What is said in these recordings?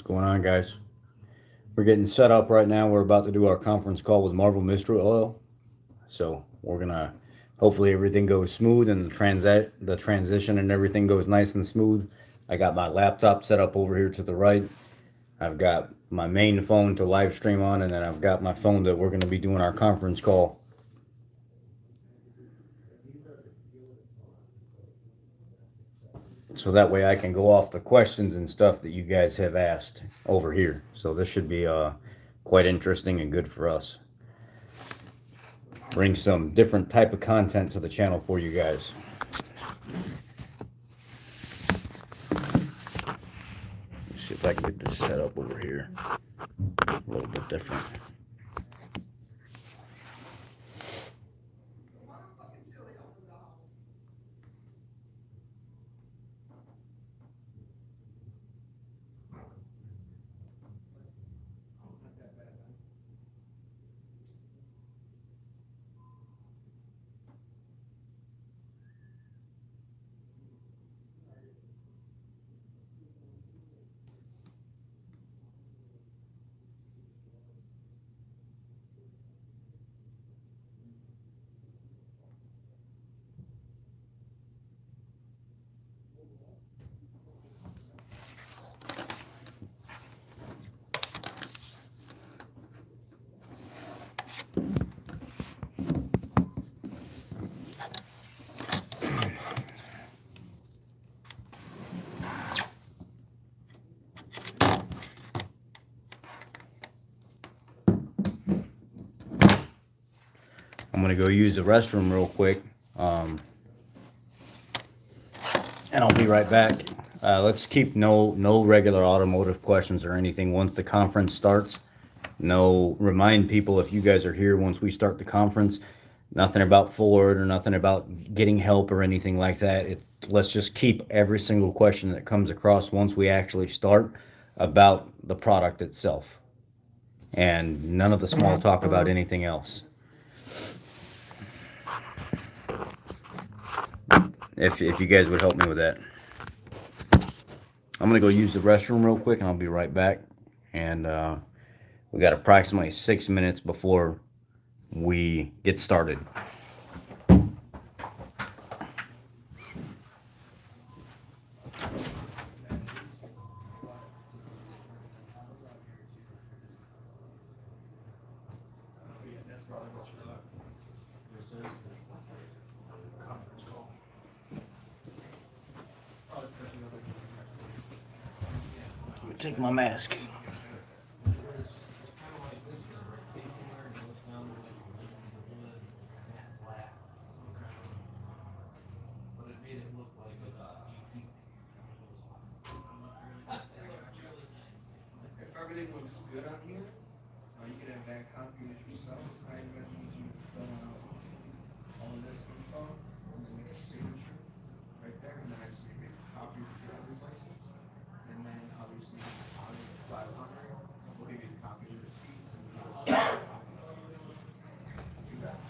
Going on, guys? We're getting set up right now. We're about to do our conference call with Marvel Mystery Oil. So we're gonna hopefully everything goes smooth and the transition and everything goes nice and smooth. I got my laptop set up over here to the right. I've got my main phone to live stream on, and then I've got my phone that we're gonna be doing our conference call. So that way I can go off the questions and stuff that you guys have asked over here. So this should be quite interesting and good for us. Bring some different type of content to the channel for you guys. Let's see if I can get this set up over here a little bit different. I'm gonna go use the restroom real quick, and I'll be right back. Let's keep no regular automotive questions or anything once the conference starts. No, remind people if you guys are here once we start the conference, nothing about Ford or nothing about getting help or anything like that. Let's just keep every single question that comes across once we actually start about the product itself, and none of the small talk about anything else. If you guys would help me with that. I'm gonna go use the restroom real quick and I'll be right back. And we got approximately 6 minutes before we get started. Let me take my mask. Everything looks good on here. You can have that copy as yourself. I recommend you fill out all of this info and then make a signature right there. And then actually make a copy of your driver's license. And then obviously on 500, we'll give you a copy of the receipt and the do that.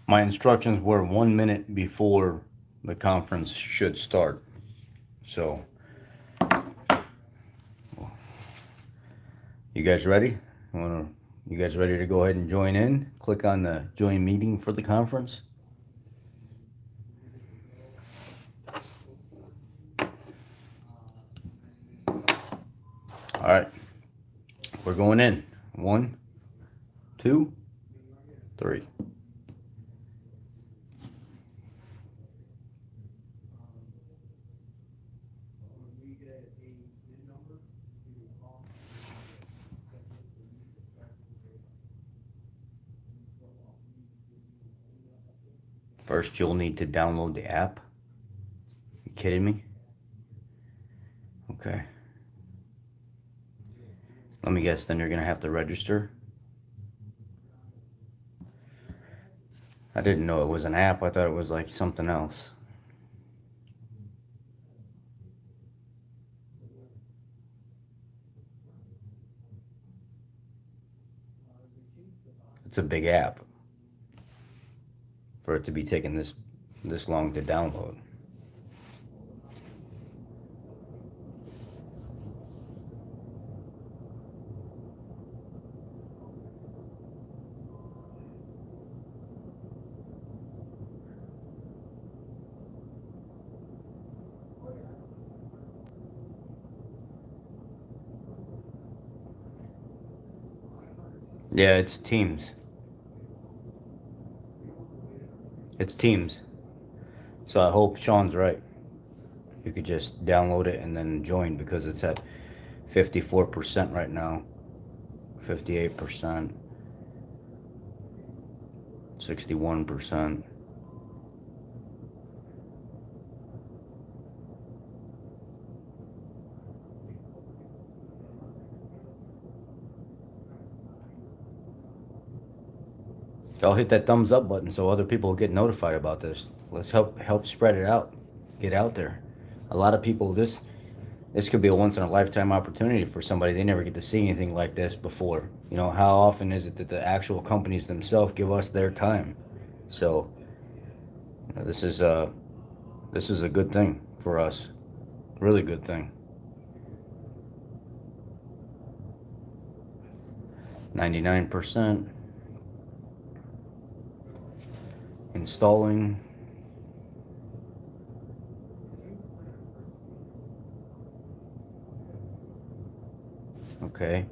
My instructions were 1 minute before the conference should start. So, you guys ready? You guys ready to go ahead and join in? Click on the join meeting for the conference. All right, we're going in. 1, 2, 3. First, you'll need to download the app. You kidding me? Okay. Let me guess, then you're gonna have to register. I didn't know it was an app. I thought it was like something else. It's a big app for it to be taking this long to download. Yeah, it's Teams. It's Teams. So I hope Sean's right. You could just download it and then join, because it's at 54% right now. 58%. 61%. Y'all hit that thumbs up button so other people get notified about this. Let's help spread it out. Get out there. A lot of people, this could be a once in a lifetime opportunity for somebody. They never get to see anything like this before. You know, how often is it that the actual companies themselves give us their time? So this is a good thing for us. Really good thing. 99%. Installing. Okay.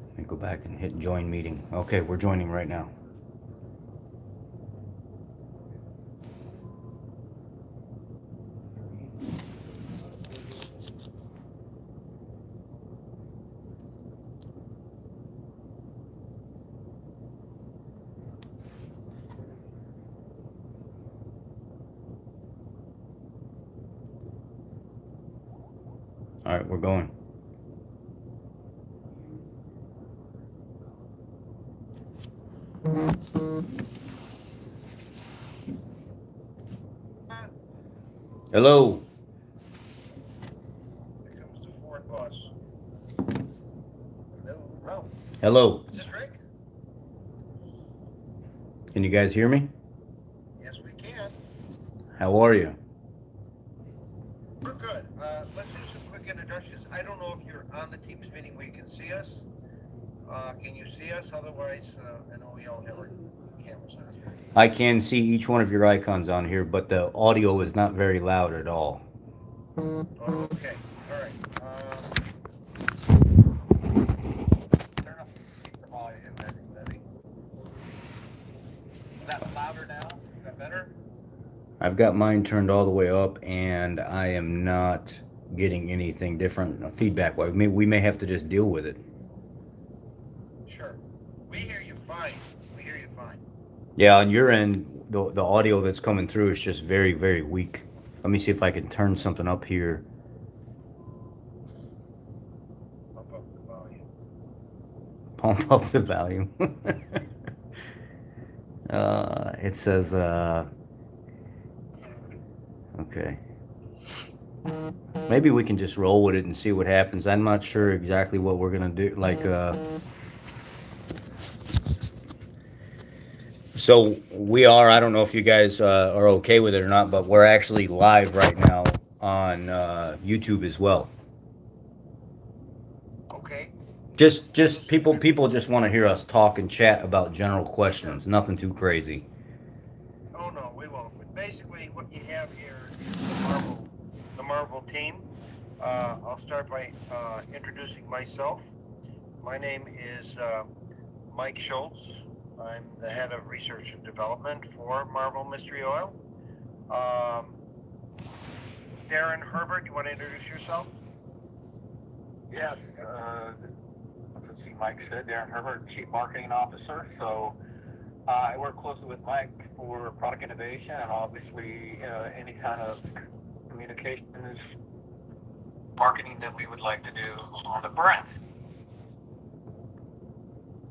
Let me go back and hit join meeting. Okay, we're joining right now. All right, we're going. Hello. Here comes the Ford boss. Hello. Hello. Is this Rick? Can you guys hear me? Yes, we can. How are you? We're good. Let's do some quick introductions. I don't know if you're on the Teams meeting where you can see us. Can you see us? Otherwise, I know we all have our cameras on. I can see each one of your icons on here, but the audio is not very loud at all. Oh, okay. All right. Turn up the volume, everybody. Is that louder now? Is that better? I've got mine turned all the way up, and I am not getting anything different feedback. We may have to just deal with it. Sure. We hear you fine. We hear you fine. Yeah, on your end, the audio that's coming through is just very, very weak. Let me see if I can turn something up here. Pump up the volume. Pump up the volume. It says, okay. Maybe we can just roll with it and see what happens. I'm not sure exactly what we're gonna do. Like, So we are. I don't know if you guys are okay with it or not, but we're actually live right now on YouTube as well. Okay. Just people just want to hear us talk and chat about general Sure. questions. Nothing too crazy. Oh no, we won't. But basically, what you have here is the Marvel team. I'll start by introducing myself. My name is Mike Schultz. I'm the head of research and development for Marvel Mystery Oil. Um, Darren Herbert, you want to introduce yourself? Yes, let's see, Mike said, Darren Herbert, Chief Marketing Officer. So I work closely with Mike for product innovation and obviously any kind of communications marketing that we would like to do on the brand.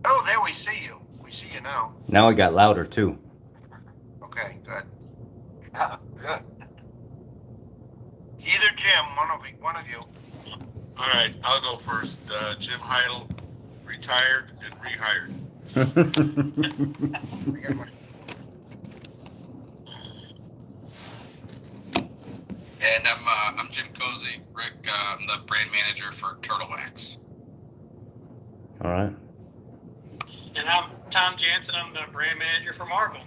Oh, there we see you. We see you now. Now it got louder too. Okay, good. Good. Either Jim, one of you. All right, I'll go first. Jim Heidel, retired and rehired. I got my- And I'm Jim Cozy. Rick, I'm the brand manager for Turtle Wax. All right. And I'm Tom Jansen. I'm the brand manager for Marvel.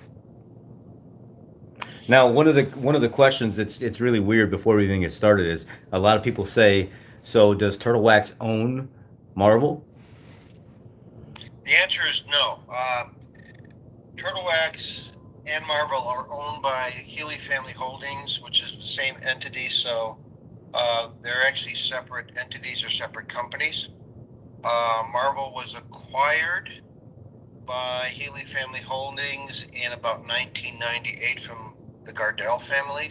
Now, one of the questions it's really weird before we even get started is a lot of people say, so does Turtle Wax own Marvel? The answer is no. Turtle Wax and Marvel are owned by Healy Family Holdings, which is the same entity. So they're actually separate entities or separate companies. Marvel was acquired by Healy Family Holdings in about 1998 from the Gardell family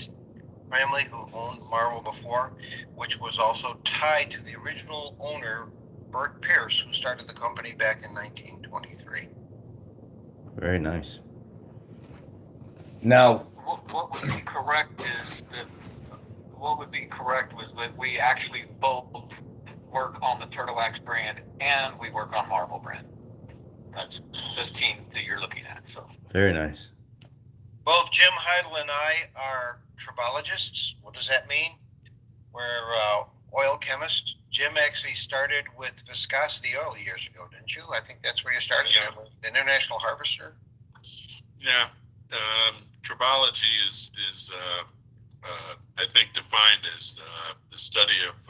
who owned Marvel before, which was also tied to the original owner, Bert Pierce, who started the company back in 1923. Very nice. Now, What would be correct is that what would be correct was that we actually both work on the Turtle Wax brand and we work on Marvel brand. That's this team that you're looking at. So very nice. Both Jim Heidel and I are tribologists. What does that mean? We're oil chemists. Jim actually started with viscosity oil years ago, didn't you? I think that's where you started. Yeah. The International Harvester. Yeah, tribology is I think defined as the study of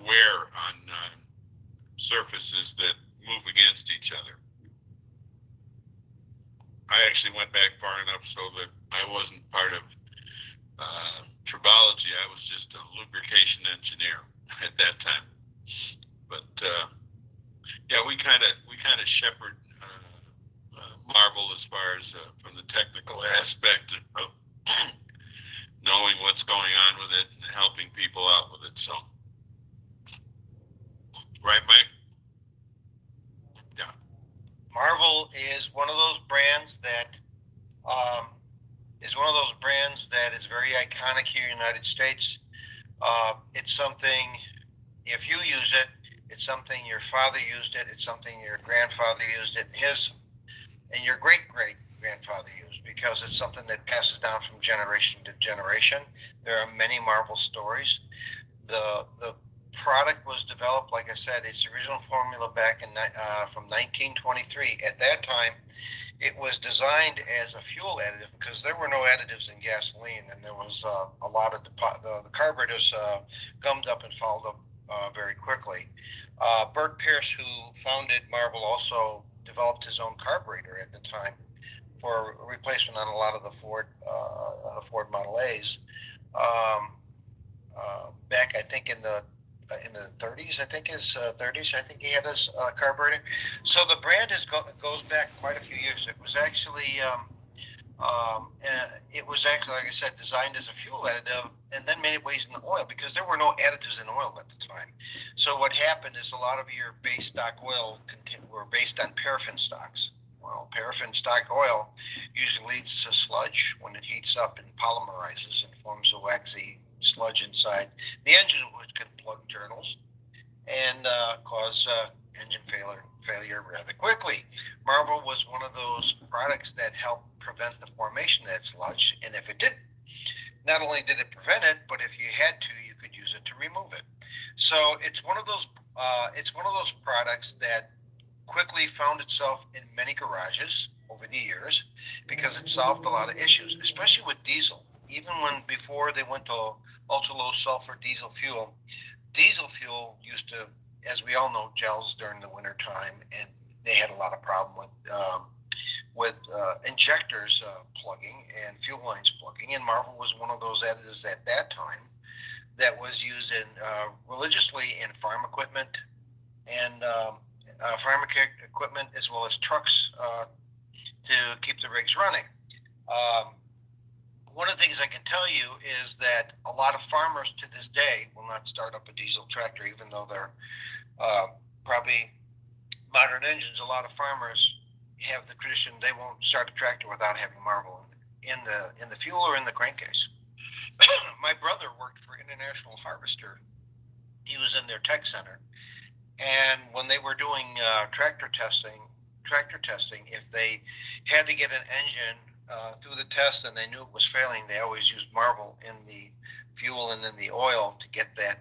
wear on surfaces that move against each other. I actually went back far enough so that I wasn't part of tribology. I was just a lubrication engineer at that time. But yeah, we kind of shepherd Marvel as far as from the technical aspect of knowing what's going on with it and helping people out with it. So, right, Mike? Yeah. Marvel is one of those brands that is very iconic here in the United States. It's something, if you use it, it's something your father used it, it's something your grandfather used it, and your great-great-grandfather used, because it's something that passes down from generation to generation. There are many Marvel stories. The product was developed, like I said, its original formula back in from 1923. At that time, it was designed as a fuel additive because there were no additives in gasoline, and there was a lot of the carburetors gummed up and fouled up very quickly. Bert Pierce, who founded Marvel, also developed his own carburetor at the time for a replacement on a lot of the Ford Model A's. Back, I think in the 30s, I think he had his carburetor. So the brand goes back quite a few years. It was actually, like I said, designed as a fuel additive, and then made its ways into oil because there were no additives in oil at the time. So what happened is a lot of your base stock oil were based on paraffin stocks. Well, paraffin stock oil usually leads to sludge when it heats up and polymerizes and forms a waxy sludge inside the engine, which can plug journals and cause engine failure rather quickly. Marvel was one of those products that help prevent the formation of that sludge. And if it did, not only did it prevent it, but if you had to, you could use it to remove it. So it's one of those products that quickly found itself in many garages over the years because it solved a lot of issues, especially with diesel. Even before they went to ultra low sulfur diesel fuel used to, as we all know, gels during the winter time, and they had a lot of problem with injectors plugging and fuel lines plugging. And Marvel was one of those additives at that time that was used in religiously in farm equipment and as well as trucks to keep the rigs running. One of the things I can tell you is that a lot of farmers to this day will not start up a diesel tractor, even though they're probably modern engines. A lot of farmers have the tradition they won't start a tractor without having Marvel in the fuel or in the crankcase. My brother worked for International Harvester. He was in their tech center, and when they were doing tractor testing, if they had to get an engine through the test and they knew it was failing, they always used Marvel in the fuel and in the oil to get that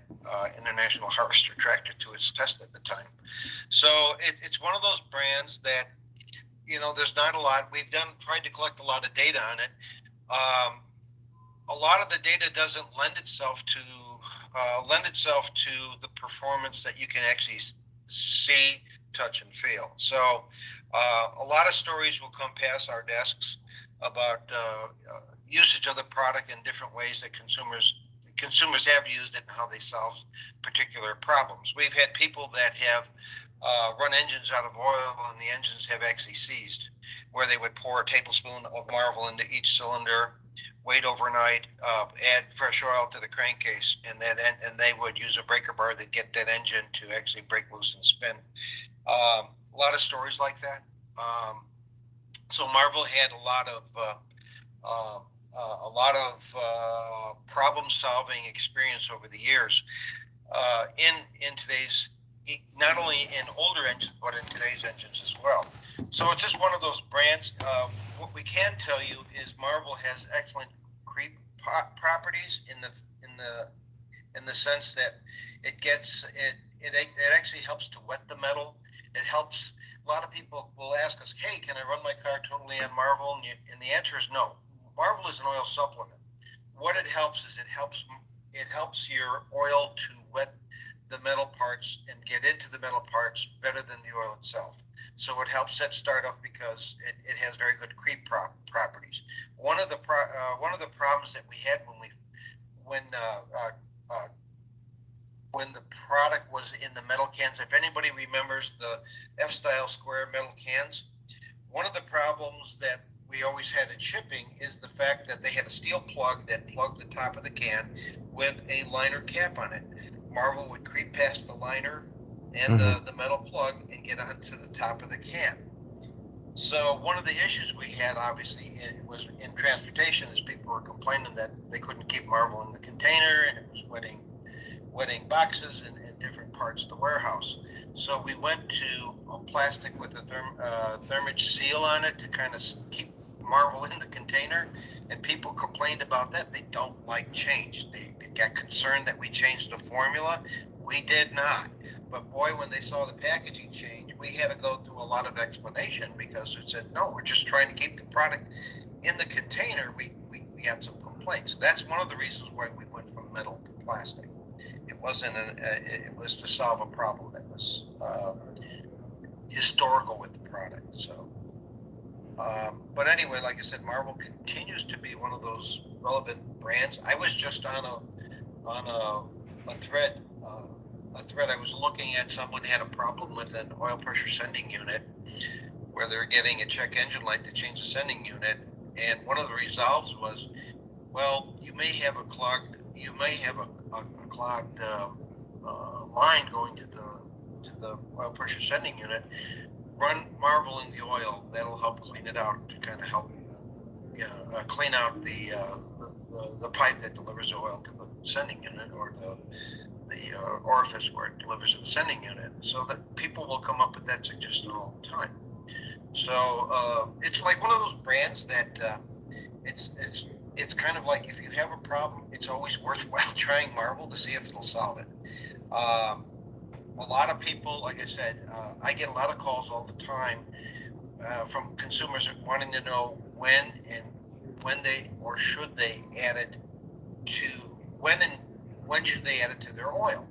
International Harvester tractor to its test at the time. So it's one of those brands that, there's not a lot. We've tried to collect a lot of data on it. A lot of the data doesn't lend itself to the performance that you can actually see, touch, and feel. So a lot of stories will come past our desks about usage of the product in different ways that consumers have used it and how they solve particular problems. We've had people that have run engines out of oil, and the engines have actually seized, where they would pour a tablespoon of Marvel into each cylinder, wait overnight, add fresh oil to the crankcase, and they would use a breaker bar that get that engine to actually break loose and spin. A lot of stories like that. So Marvel had a lot of problem-solving experience over the years in today's, not only in older engines but in today's engines as well. So it's just one of those brands. What we can tell you is Marvel has excellent creep properties in the sense that it actually helps to wet the metal. It helps. A lot of people will ask us, "Hey, can I run my car totally on Marvel?" And the answer is no. Marvel is an oil supplement. What it helps is it helps your oil to wet the metal parts and get into the metal parts better than the oil itself. So it helps that start off because it has very good creep properties. One of the problems that we had when the product was in the metal cans, if anybody remembers the F-style square metal cans, one of the problems that we always had in shipping is the fact that they had a steel plug that plugged the top of the can with a liner cap on it. Marvel would creep past the liner and the metal plug and get onto the top of the can. So one of the issues we had, obviously, it was in transportation, is people were complaining that they couldn't keep Marvel in the container, and it was wetting boxes in different parts of the warehouse. So we went to a plastic with a thermage seal on it to kind of keep Marvel in the container, and people complained about that. They don't like change. They got concerned that we changed the formula. We did not. But boy, when they saw the packaging change, we had to go through a lot of explanation, because it said, no, we're just trying to keep the product in the container. We had some complaints. That's one of the reasons why we went from metal to plastic. It was to solve a problem that was historical with the product. So, but anyway, like I said, Marvel continues to be one of those relevant brands. I was just on a thread. I was looking at someone had a problem with an oil pressure sending unit where they're getting a check engine light to change the sending unit, and one of the resolves was, well, you may have a clogged line going to the oil pressure sending unit. Run Marvel in the oil. That'll help clean it out, to kind of help clean out the pipe that delivers the oil to the sending unit, or the orifice where it delivers to the sending unit. So that people will come up with that suggestion all the time. So it's like one of those brands that it's kind of like if you have a problem, it's always worthwhile trying Marvel to see if it'll solve it. A lot of people, like I said, I get a lot of calls all the time from consumers wanting to know when they or should they add it to when should they add it to their oil.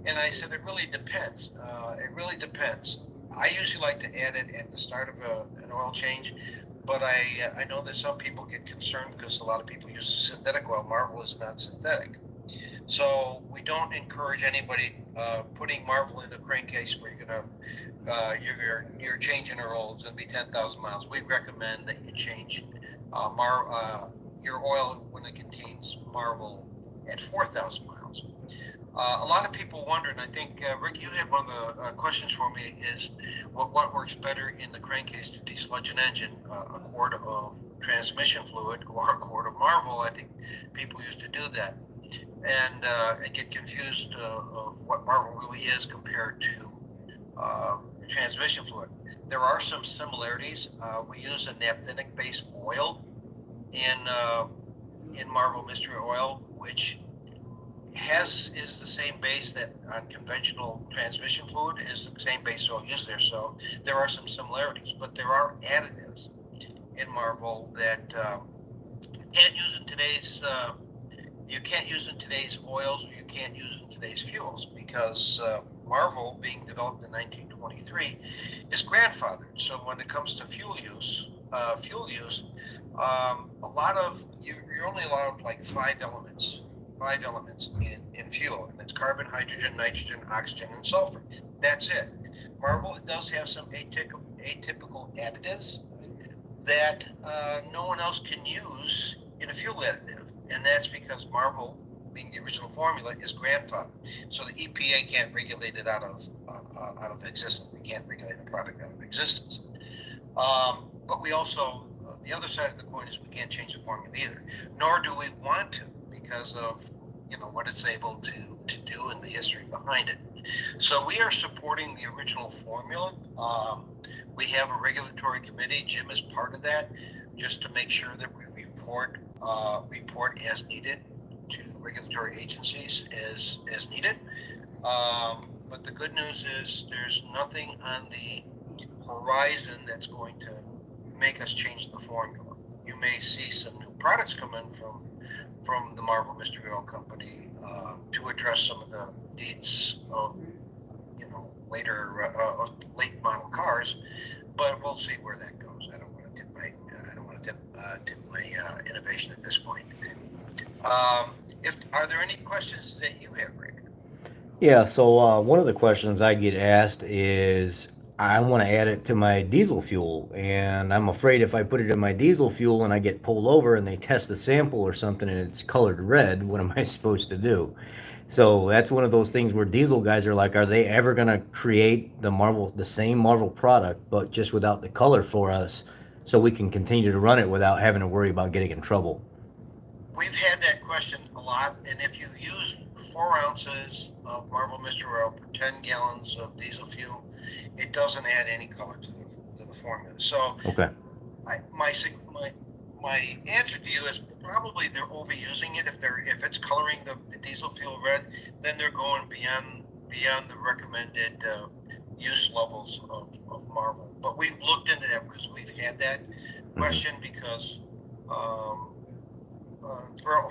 And I said it really depends. It really depends. I usually like to add it at the start of an oil change, but I know that some people get concerned because a lot of people use synthetic oil. Marvel is not synthetic. So we don't encourage anybody putting Marvel in a crankcase where you're changing your oil. It's going to be 10,000 miles. We recommend that you change your oil when it contains Marvel at 4,000 miles. A lot of people wonder, and I think Rick, you had one of the questions for me: is what works better in the crankcase to desludge an engine, a quart of transmission fluid or a quart of Marvel? I think people used to do that and get confused of what Marvel really is compared to transmission fluid. There are some similarities. We use a naphthenic-based oil in Marvel Mystery Oil, which is the same base that on conventional transmission fluid is the same base oil used there. So there are some similarities, but there are additives in Marvel that you can't use in today's oils, or you can't use in today's fuels, because Marvel, being developed in 1923, is grandfathered. So when it comes to fuel use, a lot of you're only allowed like five elements in fuel, and it's carbon, hydrogen, nitrogen, oxygen, and sulfur. That's it. Marvel does have some atypical additives that no one else can use in a fuel additive, and that's because Marvel, being the original formula, is grandfathered. So the EPA can't regulate it out of existence. They can't regulate a product out of existence. But we also, the other side of the coin is we can't change the formula either, nor do we want to, because of what it's able to do and the history behind it. So we are supporting the original formula. We have a regulatory committee. Jim is part of that, just to make sure that we report as needed to regulatory agencies as needed. But the good news is there's nothing on the horizon that's going to make us change the formula. You may see some new products come in from the Marvel Mystery Oil Company to address some of the needs of late model cars, but we'll see where that goes. I don't want to tip my innovation at this point. Are there any questions that you have, Rick? Yeah, so one of the questions I get asked is I want to add it to my diesel fuel, and I'm afraid if I put it in my diesel fuel and I get pulled over and they test the sample or something and it's colored red, what am I supposed to do? So that's one of those things where diesel guys are like, are they ever going to create the same Marvel product, but just without the color for us, so we can continue to run it without having to worry about getting in trouble? We've had that question a lot, and if you use 4 ounces of Marvel Mystery Oil per 10 gallons of diesel fuel, it doesn't add any color to the formula. So Okay. My answer to you is probably they're overusing it. If it's coloring the diesel fuel red, then they're going beyond the recommended use levels of Marvel. But we've looked into that because we've had that question, because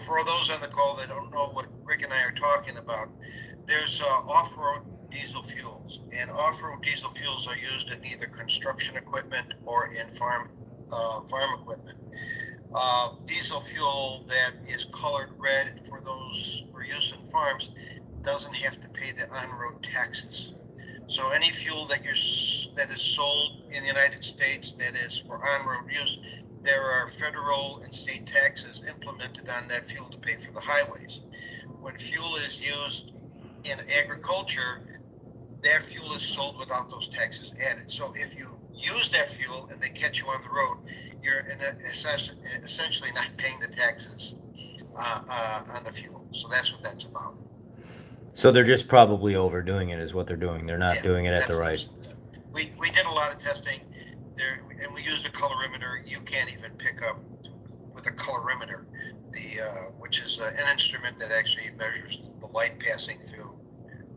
for those on the call that don't know what Rick and I are talking about, there's off-road diesel fuels, and off-road diesel fuels are used in either construction equipment or in farm equipment. Diesel fuel that is colored red for use in farms doesn't have to pay the on-road taxes. So any fuel that is sold in the United States that is for on-road use, there are federal and state taxes implemented on that fuel to pay for the highways. When fuel is used in agriculture, that fuel is sold without those taxes added. So if you use that fuel and they catch you on the road, you're essentially not paying the taxes on the fuel. So that's what that's about. So they're just probably overdoing it is what they're doing. They're not doing it at the right. We did a lot of testing. a colorimeter, you can't even pick up with a colorimeter, which is an instrument that actually measures the light passing through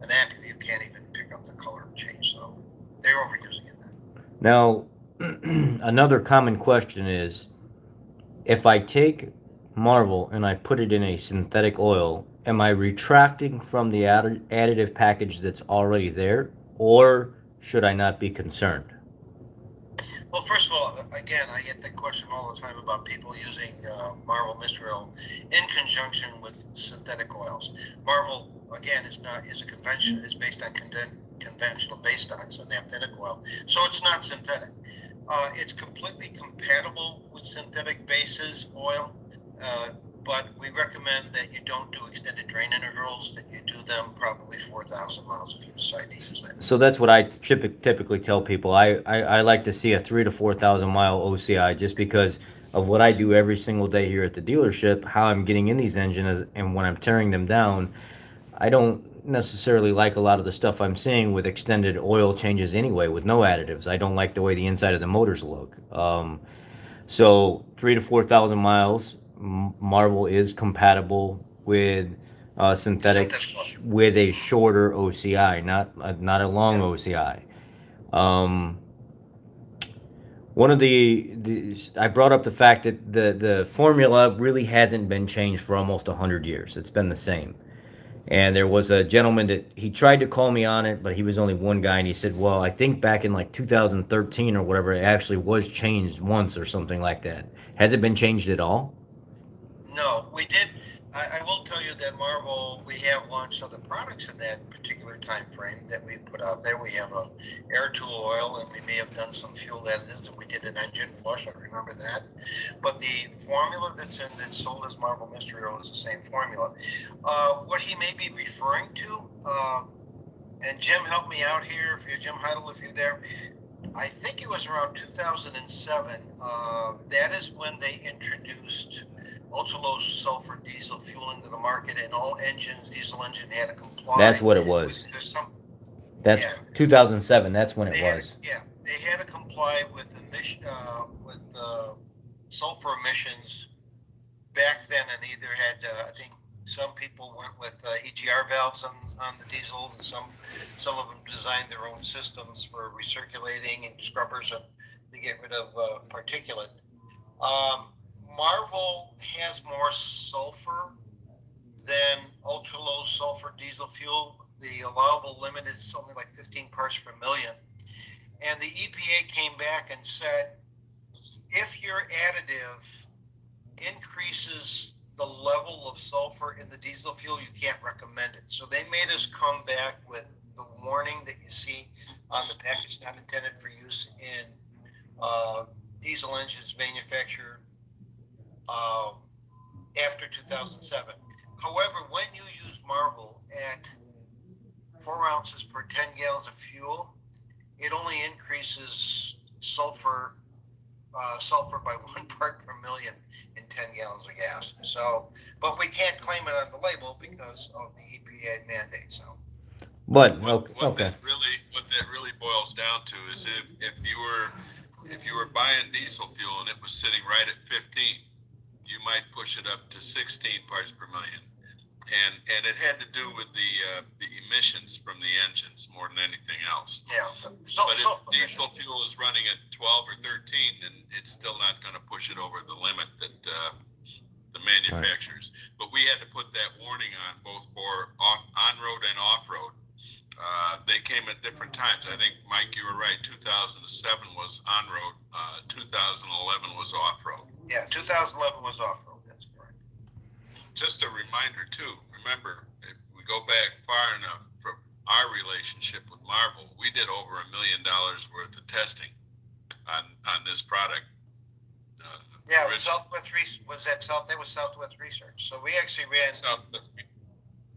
an ampoule. You can't even pick up the color change, so they're overusing it then. Now, another common question is, if I take Marvel and I put it in a synthetic oil, am I retracting from the additive package that's already there, or should I not be concerned? Well, first of all, again, I get the question all the time about people using Marvel Mystery Oil in conjunction with synthetic oils. Marvel, again, is a convention. Is based on conventional base stocks on naphthenic oil, so it's not synthetic. It's completely compatible with synthetic bases oil, but we recommend that you don't do extended drain intervals, that you do them probably 4,000 miles if you decide to use that. So that's what I typically tell people. I like to see a 3 to 4,000 mile OCI just because of what I do every single day here at the dealership, how I'm getting in these engines, and when I'm tearing them down, I don't necessarily like a lot of the stuff I'm seeing with extended oil changes anyway, with no additives. I don't like the way the inside of the motors look. So 3 to 4,000 miles, Marvel is compatible with synthetic with a shorter OCI, not a long OCI. One of I brought up the fact that the formula really hasn't been changed for almost 100 years. It's been the same. And there was a gentleman that he tried to call me on it, but he was only one guy, and he said, well, I think back in like 2013 or whatever, it actually was changed once or something like that. Has it been changed at all? No, we did. I will tell you that Marvel, we have launched other products in that particular time frame that we put out there. We have a air tool oil, and we may have done some fuel additives, and we did an engine flush. I remember that. But the formula that's sold as Marvel Mystery Oil is the same formula. What he may be referring to, and Jim, help me out here, Jim Heidel, if you're there. I think it was around 2007. That is when they introduced ultra-low sulfur diesel fuel into the market, and all diesel engine had to comply. That's what it was. That's 2007. That's when it was. They had to comply with sulfur emissions back then, and either had I think some people went with EGR valves on the diesel, and some of them designed their own systems for recirculating and scrubbers to get rid of particulate. Marvel has more sulfur than ultra-low sulfur diesel fuel. The allowable limit is something like 15 parts per million. And the EPA came back and said, if your additive increases the level of sulfur in the diesel fuel, you can't recommend it. So they made us come back with the warning that you see on the package, not intended for use in diesel engines manufactured after 2007. However, when you use Marvel at 4 ounces per 10 gallons of fuel, it only increases sulfur by 1 part per million in 10 gallons of gas. So, but we can't claim it on the label because of the EPA mandate. So, but what that really boils down to is if you were buying diesel fuel and it was sitting right at 15, you might push it up to 16 parts per million. And it had to do with the emissions from the engines more than anything else. Yeah. But if diesel fuel is running at 12 or 13, then it's still not going to push it over the limit that the manufacturers. Right. But we had to put that warning on both for on-road and off-road. They came at different times. I think, Mike, you were right. 2007 was on-road. 2011 was off-road. Yeah, 2011 was off-road. That's correct. Just a reminder, too. Remember, if we go back far enough from our relationship with Marvel, we did over $1 million worth of testing on this product. Yeah, Southwest Research. So we actually ran Southwest.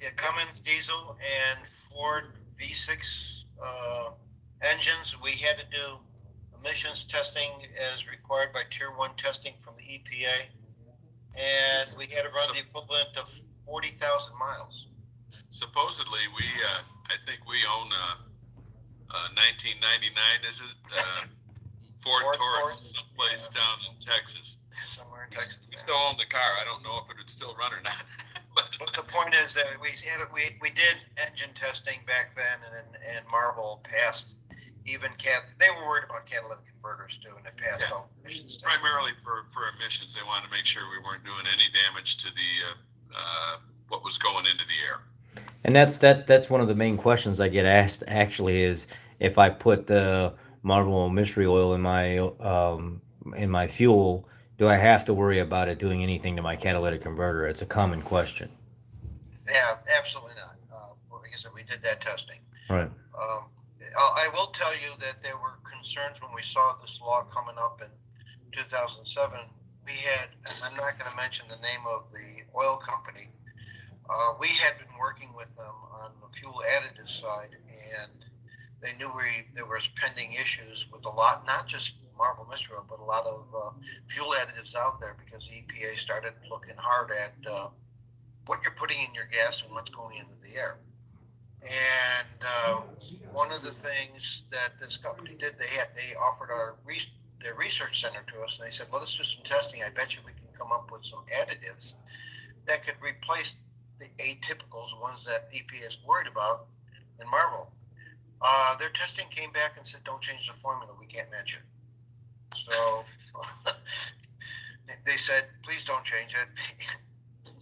Yeah, Cummins diesel and Ford V6 engines. We had to do emissions testing as required by Tier 1 testing from the EPA, and we had to run the equivalent of 40,000 miles. Supposedly, I think we own 1999, is it? Ford Ford Taurus, Taurus? someplace down in Texas. Somewhere in We, Texas. we still own the car. I don't know if it would still run or not. But the point is that we did engine testing back then, and Marvel passed even they were worried about catalytic converters too, and it passed Yeah. all emissions. Primarily for emissions, they wanted to make sure we weren't doing any damage to the what was going into the air. And that's one of the main questions I get asked actually is if I put the Marvel mystery oil in my fuel, do I have to worry about it doing anything to my catalytic converter? It's a common question. Yeah, absolutely not. Like I said, we did that testing. Right. I will tell you that there were concerns when we saw this law coming up in 2007. We had, and I'm not going to mention the name of the oil company. We had been working with them on the fuel additive side, and they knew there was pending issues with a lot, not just Marvel Mystery, but a lot of fuel additives out there because the EPA started looking hard at what you're putting in your gas and what's going into the air. And one of the things that this company did, they offered their research center to us, and they said, "Let us do some testing. I bet you we can come up with some additives that could replace the atypicals, the ones that EPA is worried about in Marvel." Their testing came back and said, "Don't change the formula. We can't match it." So they said, "Please don't change it."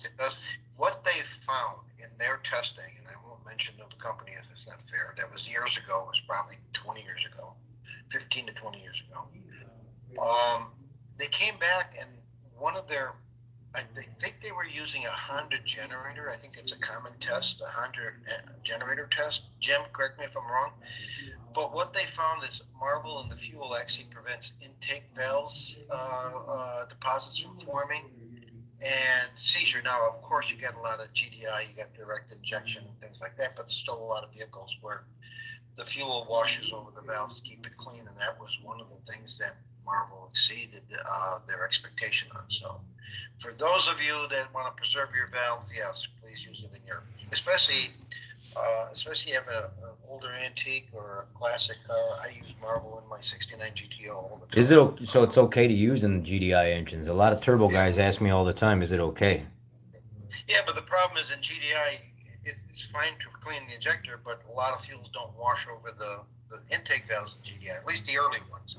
It does. What they found in their testing, and I won't mention the company if it's not fair, that was years ago, it was probably 20 years ago, 15 to 20 years ago. They came back and one of their, I think they were using a Honda generator. I think it's a common test, a Honda generator test. Jim, correct me if I'm wrong. But what they found is Marvel in the fuel actually prevents intake valves deposits from forming and seizure. Now, of course, you get a lot of GDI, you got direct injection and things like that, but still a lot of vehicles where the fuel washes over the valves to keep it clean, and that was one of the things that Marvel exceeded their expectation on. So, for those of you that want to preserve your valves, yes, please use it in your, especially if you have an older antique or a classic car. I use Marvel in my '69 GTO all the time. Is it so? It's okay to use in the GDI engines. A lot of turbo guys ask me all the time, "Is it okay?" Yeah, but the problem is in GDI, it's fine to clean the injector, but a lot of fuels don't wash over the intake valves in GDI. At least the early ones.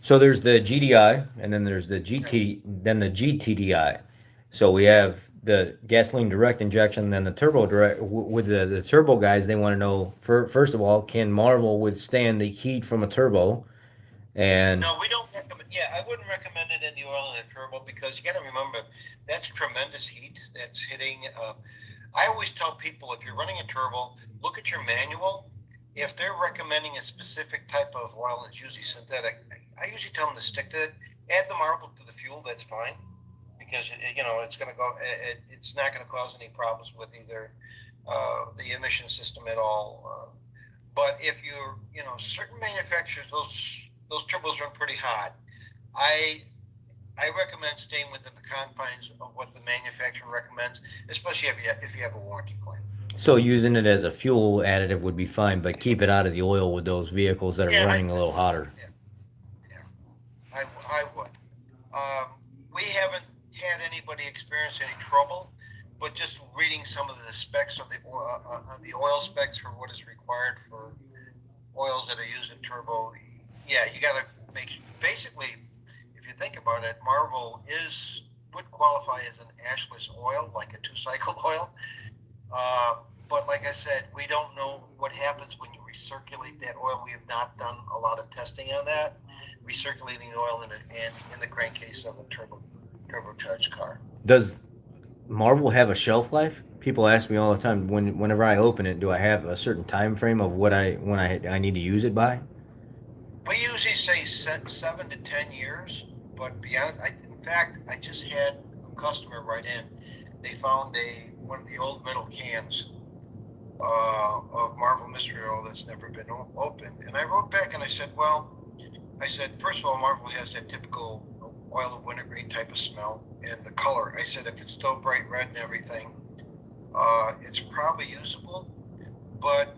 So there's the GDI, and then there's the then the GTDI. So we have the gasoline direct injection, then the turbo direct. With the turbo guys, they want to know first of all, can Marvel withstand the heat from a turbo? And no, we don't recommend. Yeah, I wouldn't recommend it in the oil and the turbo because you got to remember that's tremendous heat that's hitting. I always tell people if you're running a turbo, look at your manual. If they're recommending a specific type of oil, and it's usually synthetic, I usually tell them to stick to it. Add the Marvel to the fuel, that's fine, because it's going to go. It's not going to cause any problems with either the emission system at all. But if certain manufacturers, those turbos run pretty hot. I recommend staying within the confines of what the manufacturer recommends, especially if you have a warranty claim. so using it as a fuel additive would be fine, but keep it out of the oil with those vehicles that are running a little hotter. Yeah, I would. We haven't had anybody experience any trouble, but just reading some of the specs of the oil specs for what is required for oils that are used in turbo, yeah, you got to basically, if you think about it, Marvel would qualify as an ashless oil, like a 2-cycle oil. But like I said, we don't know what happens when you recirculate that oil. We have not done a lot of testing on that. Recirculating the oil in the crankcase of a turbocharged car. Does Marvel have a shelf life? People ask me all the time whenever I open it, do I have a certain time frame of when I need to use it by? We usually say 7 to 10 years, but be honest, in fact, I just had a customer write in. They found one of the old metal cans of Marvel Mystery Oil that's never been opened. And I wrote back and I said, first of all, Marvel has that typical oil of wintergreen type of smell and the color. I said, if it's still bright red and everything, it's probably usable. But,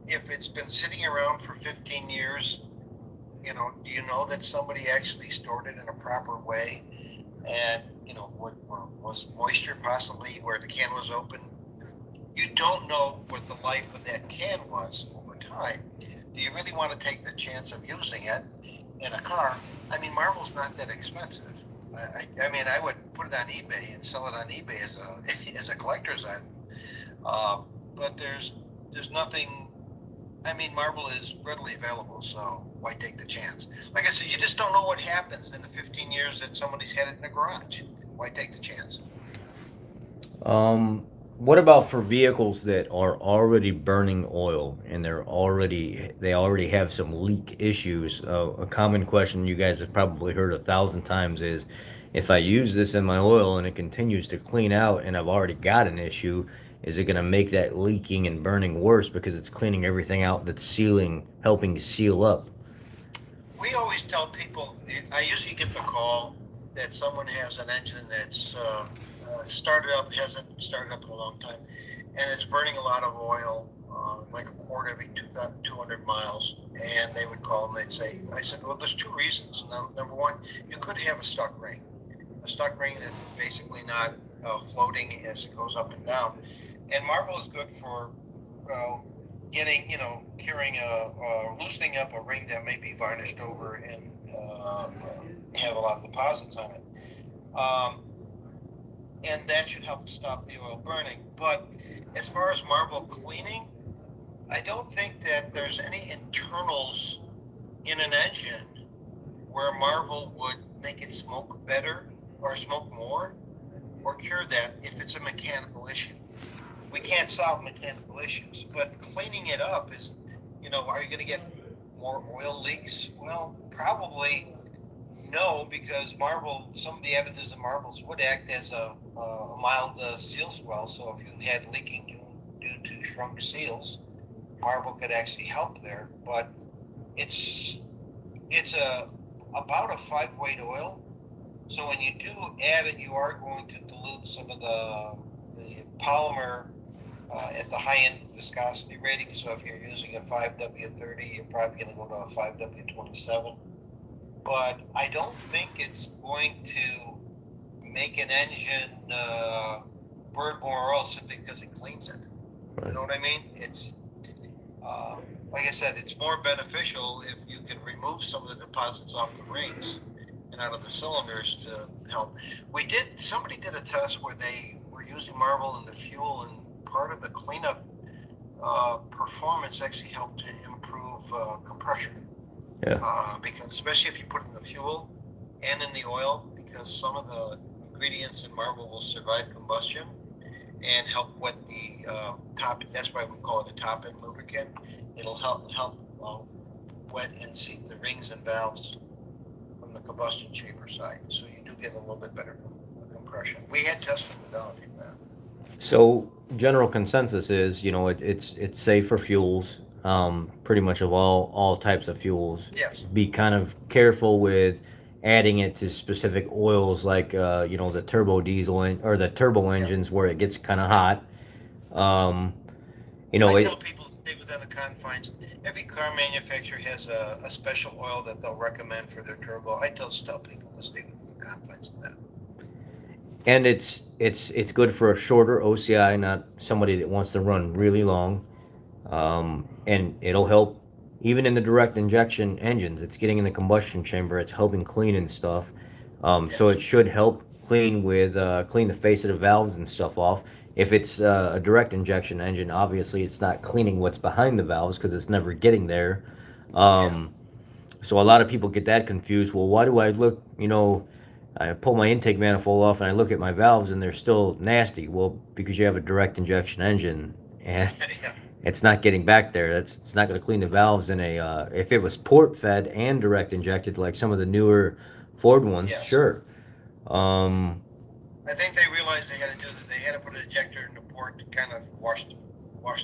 if it's been sitting around for 15 years, do you know that somebody actually stored it in a proper way? And, was moisture possibly where the can was open? You don't know what the life of that can was over time. Do you really want to take the chance of using it in a car? I mean, Marvel's not that expensive. I would put it on eBay and sell it on eBay as a collector's item. But there's nothing. I mean, Marvel is readily available, so why take the chance? Like I said, you just don't know what happens in the 15 years that somebody's had it in a garage. Why take the chance? What about for vehicles that are already burning oil and they already have some leak issues? A common question you guys have probably heard 1,000 times is, if I use this in my oil and it continues to clean out and I've already got an issue, is it going to make that leaking and burning worse because it's cleaning everything out that's helping to seal up? We always tell people, I usually get the call that someone has an engine that's hasn't started up in a long time, and it's burning a lot of oil, like a quart every 200 miles. And they would call and I said, well, there's two reasons. Number one, you could have a stuck ring that's basically not floating as it goes up and down. And Marble is good for loosening up a ring that may be varnished over and have a lot of deposits on it. And that should help stop the oil burning. But as far as Marble cleaning, I don't think that there's any internals in an engine where Marble would make it smoke better or smoke more or cure that if it's a mechanical issue. We can't solve mechanical issues, but cleaning it up is, are you going to get more oil leaks? Well, probably no, because some of the evidence of Marbles would act as a mild seal swell. So if you had leaking due to shrunk seals, Marble could actually help there. But it's about a 5-weight oil. So when you do add it, you are going to dilute some of the polymer at the high end viscosity rating. So if you're using a 5W30, you're probably going to go to a 5W27. But I don't think it's going to make an engine burn more oil simply because it cleans it. Right. You know what I mean? It's like I said, it's more beneficial if you can remove some of the deposits off the rings and out of the cylinders to help. Somebody did a test where they were using Marble in the fuel, and part of the cleanup performance actually helped to improve compression. Yeah. Because especially if you put it in the fuel and in the oil, because some of the ingredients in Marble will survive combustion and help wet the top. That's why we call it a top-end lubricant. It'll help wet and seat the rings and valves from the combustion chamber side. So you do get a little bit better compression. We had tested to validate that. So general consensus is, it's safe for fuels, pretty much of all types of fuels. Yes. Be kind of careful with adding it to specific oils, like the turbo diesel or the turbo engines, where it gets kind of hot. I tell people to stay within the confines. Every car manufacturer has a special oil that they'll recommend for their turbo. I just tell people to stay within the confines of that. And it's good for a shorter OCI, not somebody that wants to run really long. And it'll help even in the direct injection engines. It's getting in the combustion chamber. It's helping clean and stuff. So it should help clean the face of the valves and stuff off. If it's a direct injection engine, obviously it's not cleaning what's behind the valves because it's never getting there. So a lot of people get that confused. Well, why do I look, I pull my intake manifold off and I look at my valves and they're still nasty? Well, because you have a direct injection engine and it's not getting back there. It's not going to clean the valves in if it was port fed and direct injected like some of the newer Ford ones, sure. I think they realized they had to do that. They had to put an injector in the port to kind of wash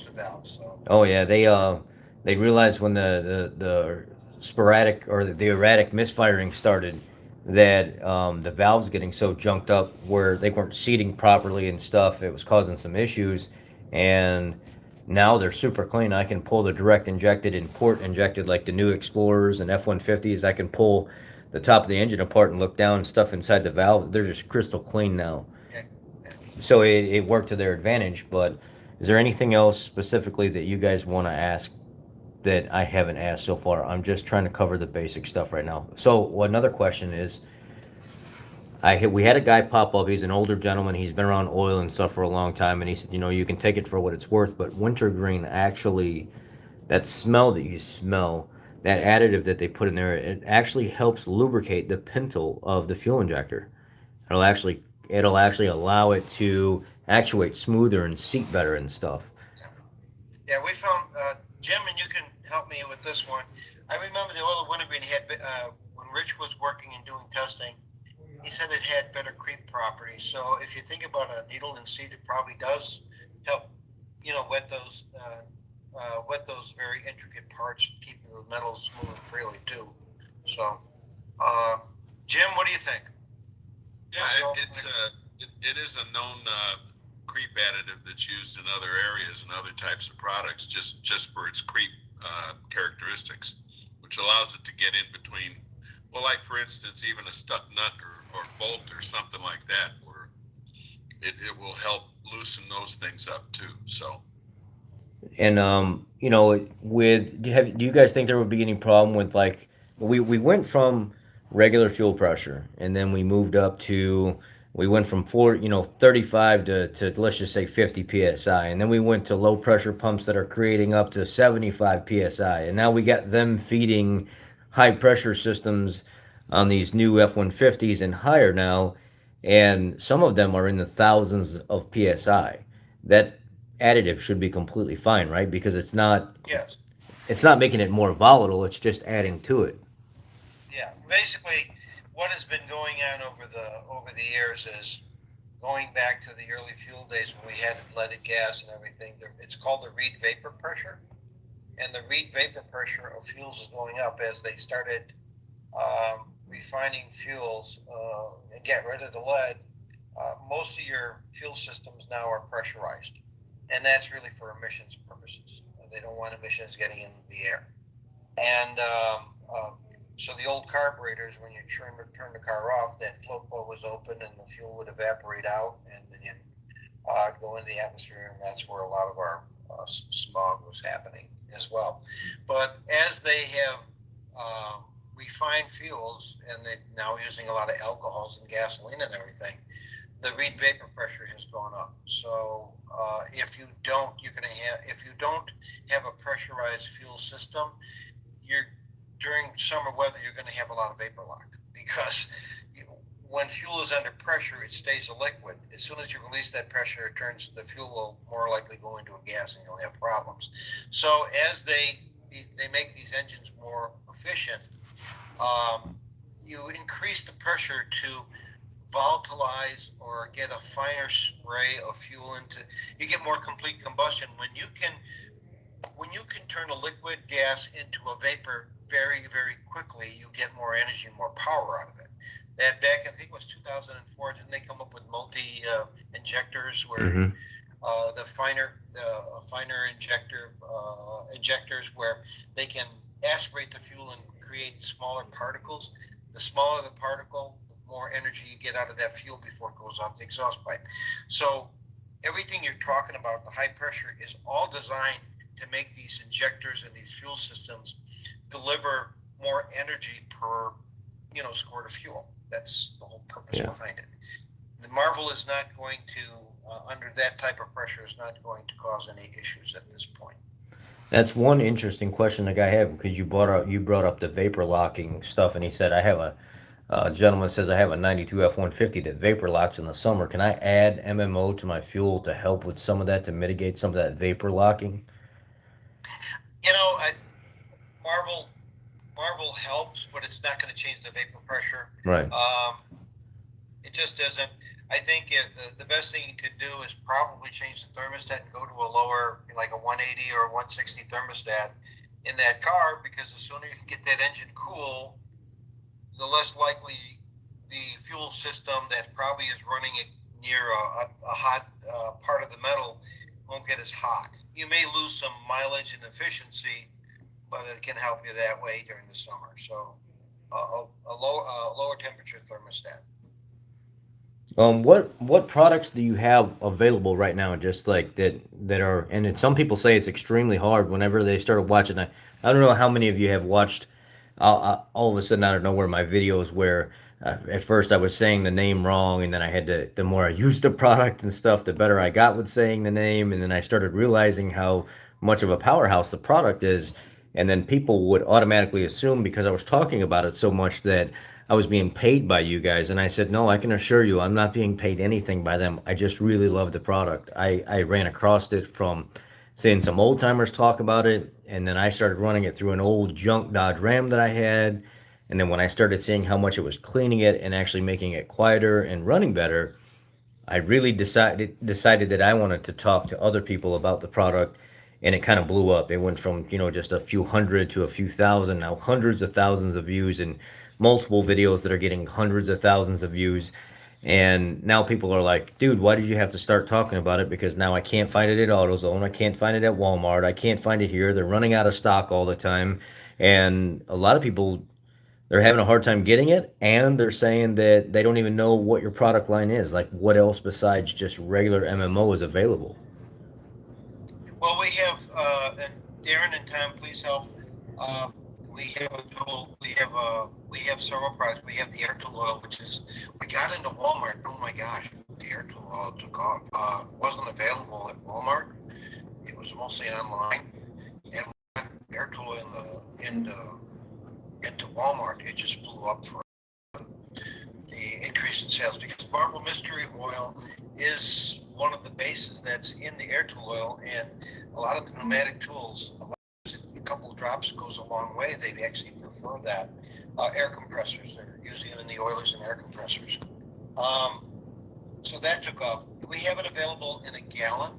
the valves. So. Oh yeah, they realized when the sporadic or the erratic misfiring started that the valves getting so junked up where they weren't seating properly and stuff. It was causing some issues, and Now they're super clean. I can pull the direct injected and port injected like the new Explorers and F-150s. I can pull the top of the engine apart and look down and stuff inside the valve. They're just crystal clean now. Yeah, yeah. So it worked to their advantage. But is there anything else specifically that you guys want to ask that I haven't asked so far? I'm just trying to cover the basic stuff right now. So another question is, we had a guy pop up. He's an older gentleman. He's been around oil and stuff for a long time, and he said, you can take it for what it's worth, but wintergreen actually, that smell that you smell, that additive that they put in there, it actually helps lubricate the pintle of the fuel injector. It'll actually allow it to actuate smoother and seat better and stuff. Yeah, we found, Jim, and you can help me with this one. I remember the oil wintergreen had, when Rich was working and doing testing, he said it had better creep properties. So if you think about a needle and seat, it probably does help, wet those very intricate parts, keeping the metals moving freely too. So, Jim, what do you think? Yeah, it is a known creep additive that's used in other areas and other types of products, just for its creep characteristics, which allows it to get in between. Well, like for instance, even a stuck nut or bolt or something like that, where it will help loosen those things up too. So. And do you guys think there would be any problem with, like, we went from regular fuel pressure, and then we went from 35 to let's just say 50 psi, and then we went to low pressure pumps that are creating up to 75 psi, and now we got them feeding high pressure systems on these new F-150s and higher now, and some of them are in the thousands of psi. That additive should be completely fine, right? Because it's not Yes. making it more volatile, it's just adding to it. Yeah. Basically, what has been going on over the years is going back to the early fuel days when we had leaded gas and everything. It's called the Reed vapor pressure, and the Reed vapor pressure of fuels is going up as they started refining fuels and get rid of the lead. Most of your fuel systems now are pressurized, and that's really for emissions purposes. They don't want emissions getting in the air. And so the old carburetors, when you turn the car off, that float bowl was open and the fuel would evaporate out and then go into the atmosphere, and that's where a lot of our smog was happening as well. But as they have refined fuels, and they're now using a lot of alcohols and gasoline and everything, the Reed vapor pressure has gone up. So if you don't have a pressurized fuel system, during summer weather, you're going to have a lot of vapor lock, because when fuel is under pressure, it stays a liquid. As soon as you release that pressure, the fuel will more likely go into a gas, and you'll have problems. So as they make these engines more efficient, you increase the pressure to volatilize or get a finer spray of fuel you get more complete combustion. When you can turn a liquid gas into a vapor very, very quickly, you get more energy and more power out of it. That back, I think it was 2004, didn't they come up with multi injectors where the finer injectors where they can aspirate the fuel and create smaller particles. The smaller the particle, the more energy you get out of that fuel before it goes off the exhaust pipe. So everything you're talking about, the high pressure, is all designed to make these injectors and these fuel systems deliver more energy per squirt of fuel. That's the whole purpose behind it. The Marvel is not going to, under that type of pressure, is not going to cause any issues at this point. That's one interesting question the guy had, because you brought up the vapor locking stuff, and he said, I have a gentleman says I have a 92 F-150 that vapor locks in the summer. Can I add MMO to my fuel to help with some of that, to mitigate some of that vapor locking? Marvel helps, but it's not going to change the vapor pressure. Right. It just doesn't. I think the best thing you could do is probably change the thermostat and go to a lower, like a 180 or 160 thermostat in that car, because the sooner you can get that engine cool, the less likely the fuel system that probably is running it near a hot part of the metal won't get as hot. You may lose some mileage and efficiency, but it can help you that way during the summer. So a lower temperature thermostat. What products do you have available right now? Just like that are, and some people say it's extremely hard whenever they started watching. I don't know how many of you have watched. All of a sudden out of nowhere, my videos where at first I was saying the name wrong, and then I had to. The more I used the product and stuff, the better I got with saying the name, and then I started realizing how much of a powerhouse the product is, and then people would automatically assume because I was talking about it so much that I was being paid by you guys, and I said, no, I can assure you I'm not being paid anything by them. I just really love the product. I ran across it from seeing some old timers talk about it, and then I started running it through an old junk Dodge Ram that I had. And then when I started seeing how much it was cleaning it and actually making it quieter and running better, I really decided that I wanted to talk to other people about the product, and it kind of blew up. It went from just a few hundred to a few thousand, now hundreds of thousands of views, and multiple videos that are getting hundreds of thousands of views. And now people are like, dude, why did you have to start talking about it? Because now I can't find it at AutoZone, I can't find it at Walmart, I can't find it here. They're running out of stock all the time, and a lot of people, they're having a hard time getting it, and they're saying that they don't even know what your product line is. Like, what else besides just regular MMO is available? Well, we have, and Darren and Tom, please help. Uh, we have a tool. We have several products. We have the air tool oil, which is we got into Walmart. Oh my gosh, the air tool oil took off. Wasn't available at Walmart. It was mostly online, and air tool into Walmart, it just blew up for the increase in sales because Marvel Mystery Oil is one of the bases that's in the air tool oil, and a lot of the pneumatic tools, a couple of drops goes a long way. They actually prefer that. Air compressors, they're using it in the oilers and air compressors. So that took off. We have it available in a gallon.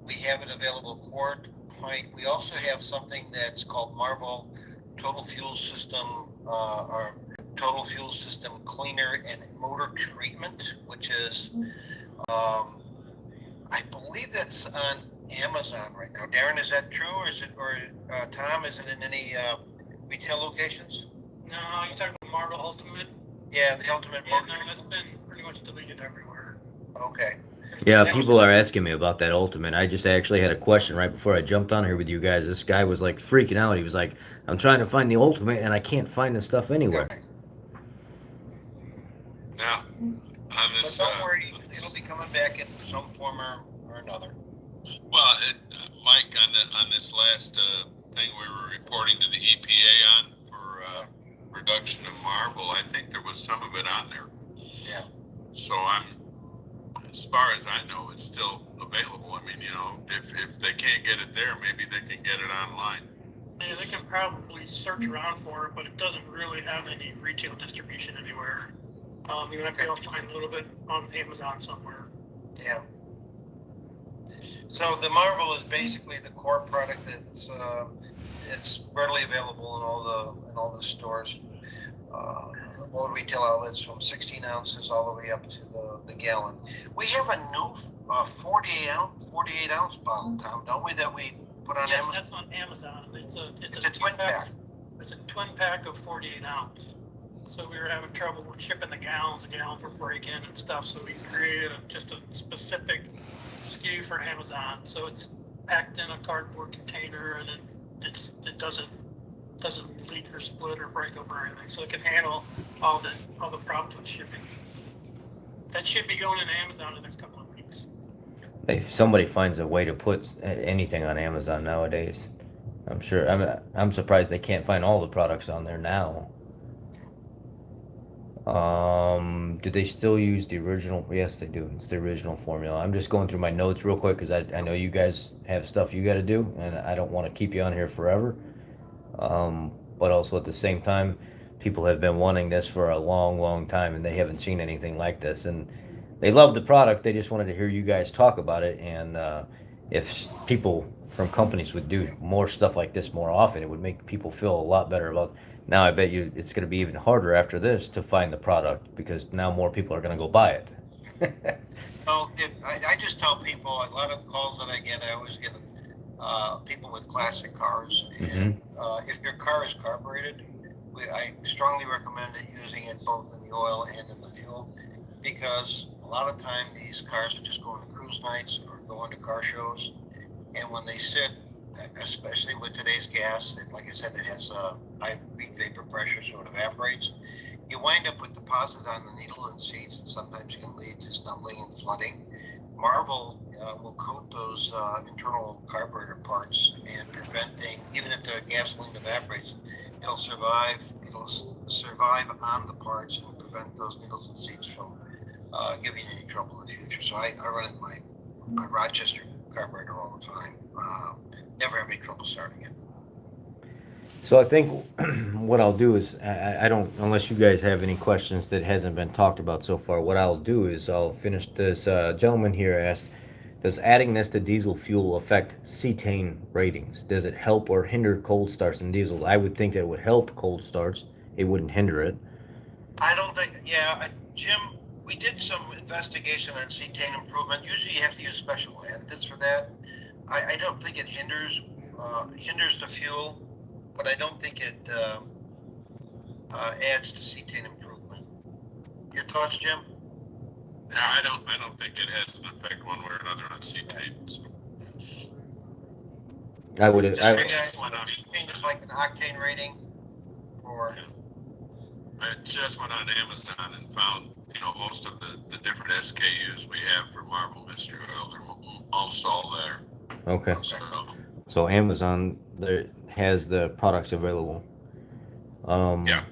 We have it available quart, pint. We also have something that's called Marvel Total Fuel System, or Total Fuel System Cleaner and Motor Treatment, which is, I believe that's on Amazon right now. Darren, is that true, or Tom, is it in any retail locations? No, you talking about Marvel Ultimate? Yeah, the Ultimate Yeah, Motor no, Treatment. that's been pretty much deleted everywhere. Okay. Yeah, people are asking me about that Ultimate. I just actually had a question right before I jumped on here with you guys. This guy was like freaking out. He was like, I'm trying to find the Ultimate and I can't find the stuff anywhere. Now, on But this, don't worry, it'll be coming back in some form or another. well, Mike, on this last thing we were reporting to the EPA on for production of Marvel, I think there was some of it on there. Yeah. So as far as I know, it's still available. I mean, if they can't get it there, maybe they can get it online. Yeah, they can probably search around for it, but it doesn't really have any retail distribution anywhere. You might be able to find a little bit on Amazon somewhere. Yeah. So the Marvel is basically the core product that's it's readily available in all the stores, all the retail outlets from 16 ounces all the way up to the gallon. We have a new 48 ounce bottle, Tom, don't we? That we put on Yes, Amazon. that's on Amazon. It's a twin pack. It's a twin pack of 48 ounce. So we were having trouble with shipping the gallons were breaking and stuff. So we created just a specific SKU for Amazon. So it's packed in a cardboard container, and it doesn't leak or split or break over or anything. So it can handle all the problems with shipping. That should be going into Amazon in the next couple of weeks. If somebody finds a way to put anything on Amazon nowadays, I'm sure. I'm surprised they can't find all the products on there now. Do they still use the original? Yes, they do. It's the original formula. I'm just going through my notes real quick because I know you guys have stuff you got to do, and I don't want to keep you on here forever. But also at the same time, people have been wanting this for a long, long time, and they haven't seen anything like this. And they love the product. They just wanted to hear you guys talk about it. And if people from companies would do more stuff like this more often, it would make people feel a lot better about. Now I bet you it's going to be even harder after this to find the product because now more people are going to go buy it. So I just tell people, a lot of calls that I get, I always get people with classic cars, and if your car is carbureted, I strongly recommend it using it both in the oil and in the fuel, because a lot of time these cars are just going to cruise nights or going to car shows, and when they sit, especially with today's gas, like I said, it has high peak vapor pressure, so it evaporates. You wind up with deposits on the needle and seats, and sometimes it can lead to stumbling and flooding. Marvel will coat those internal carburetor parts, and preventing, even if the gasoline evaporates, it'll survive. It'll survive on the parts and prevent those needles and seats from giving any trouble in the future. So I run it in my Rochester carburetor all the time. Never have any trouble starting it. So I think what I'll do is I don't, unless you guys have any questions that hasn't been talked about so far. What I'll do is I'll finish this. Gentleman here asked, does adding this to diesel fuel affect cetane ratings? Does it help or hinder cold starts in diesel? I would think that it would help cold starts. It wouldn't hinder it. I don't think. Yeah, Jim, we did some investigation on cetane improvement. Usually, you have to use special additives for that. I don't think it hinders the fuel, but I don't think it adds to cetane improvement. Your thoughts, Jim? Yeah, I don't think it has an effect one way or another on cetane. So. I would. Cetane is like an octane rating, or. I just went on Amazon and found, most of the different SKUs we have for Marvel Mystery Oil. They're almost all there. Okay. So Amazon there has the products available. Yeah.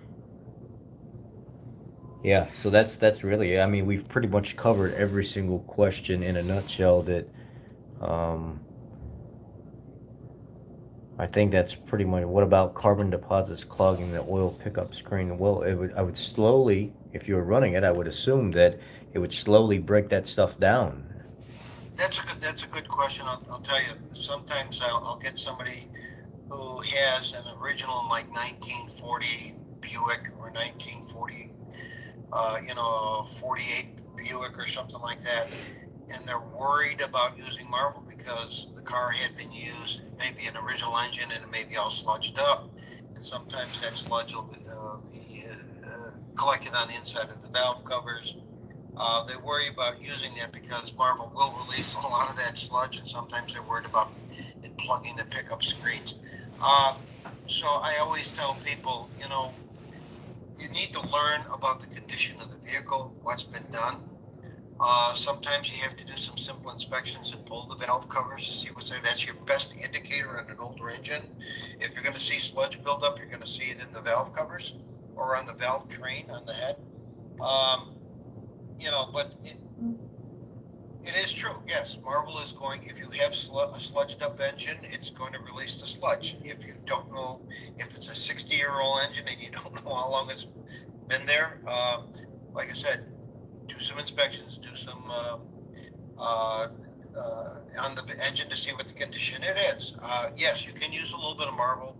Yeah. So that's really. I mean, we've pretty much covered every single question in a nutshell. That. I think that's pretty much. What about carbon deposits clogging the oil pickup screen? Well, I would slowly, if you were running it, I would assume that it would slowly break that stuff down. That's a good question. I'll tell you. Sometimes I'll get somebody who has an original, like 1940 Buick or 1940, 48 Buick or something like that, and they're worried about using Marvel because the car had been used, maybe an original engine, and it may be all sludged up. And sometimes that sludge will be collected on the inside of the valve covers. They worry about using that because Marvel will release a lot of that sludge, and sometimes they're worried about it plugging the pickup screens. So I always tell people, you need to learn about the condition of the vehicle, what's been done. Sometimes you have to do some simple inspections and pull the valve covers to see what's there. That's your best indicator on an older engine. If you're going to see sludge buildup, you're going to see it in the valve covers or on the valve train on the head. But it is true. Yes, Marvel is going, if you have a sludged up engine, it's going to release the sludge. If you don't know, if it's a 60-year-old engine and you don't know how long it's been there, like I said, do some inspections, do some on the engine to see what the condition it is. Yes, you can use a little bit of Marvel.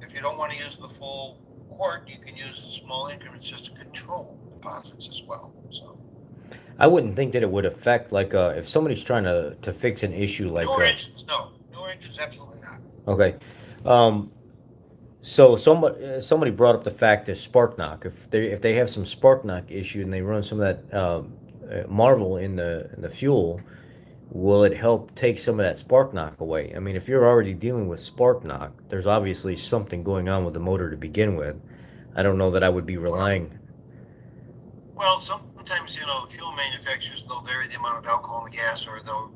If you don't want to use the full quart, you can use the small increments just to control deposits as well. So. I wouldn't think that it would affect, like, if somebody's trying to fix an issue like. Newer engines, no. Newer engines, absolutely not. Okay. So somebody brought up the fact that spark knock. If they have some spark knock issue and they run some of that Marvel in the fuel, will it help take some of that spark knock away? I mean, if you're already dealing with spark knock, there's obviously something going on with the motor to begin with. I don't know that I would be relying. Well, sometimes fuel manufacturers, they'll vary the amount of alcohol in the gas, or they'll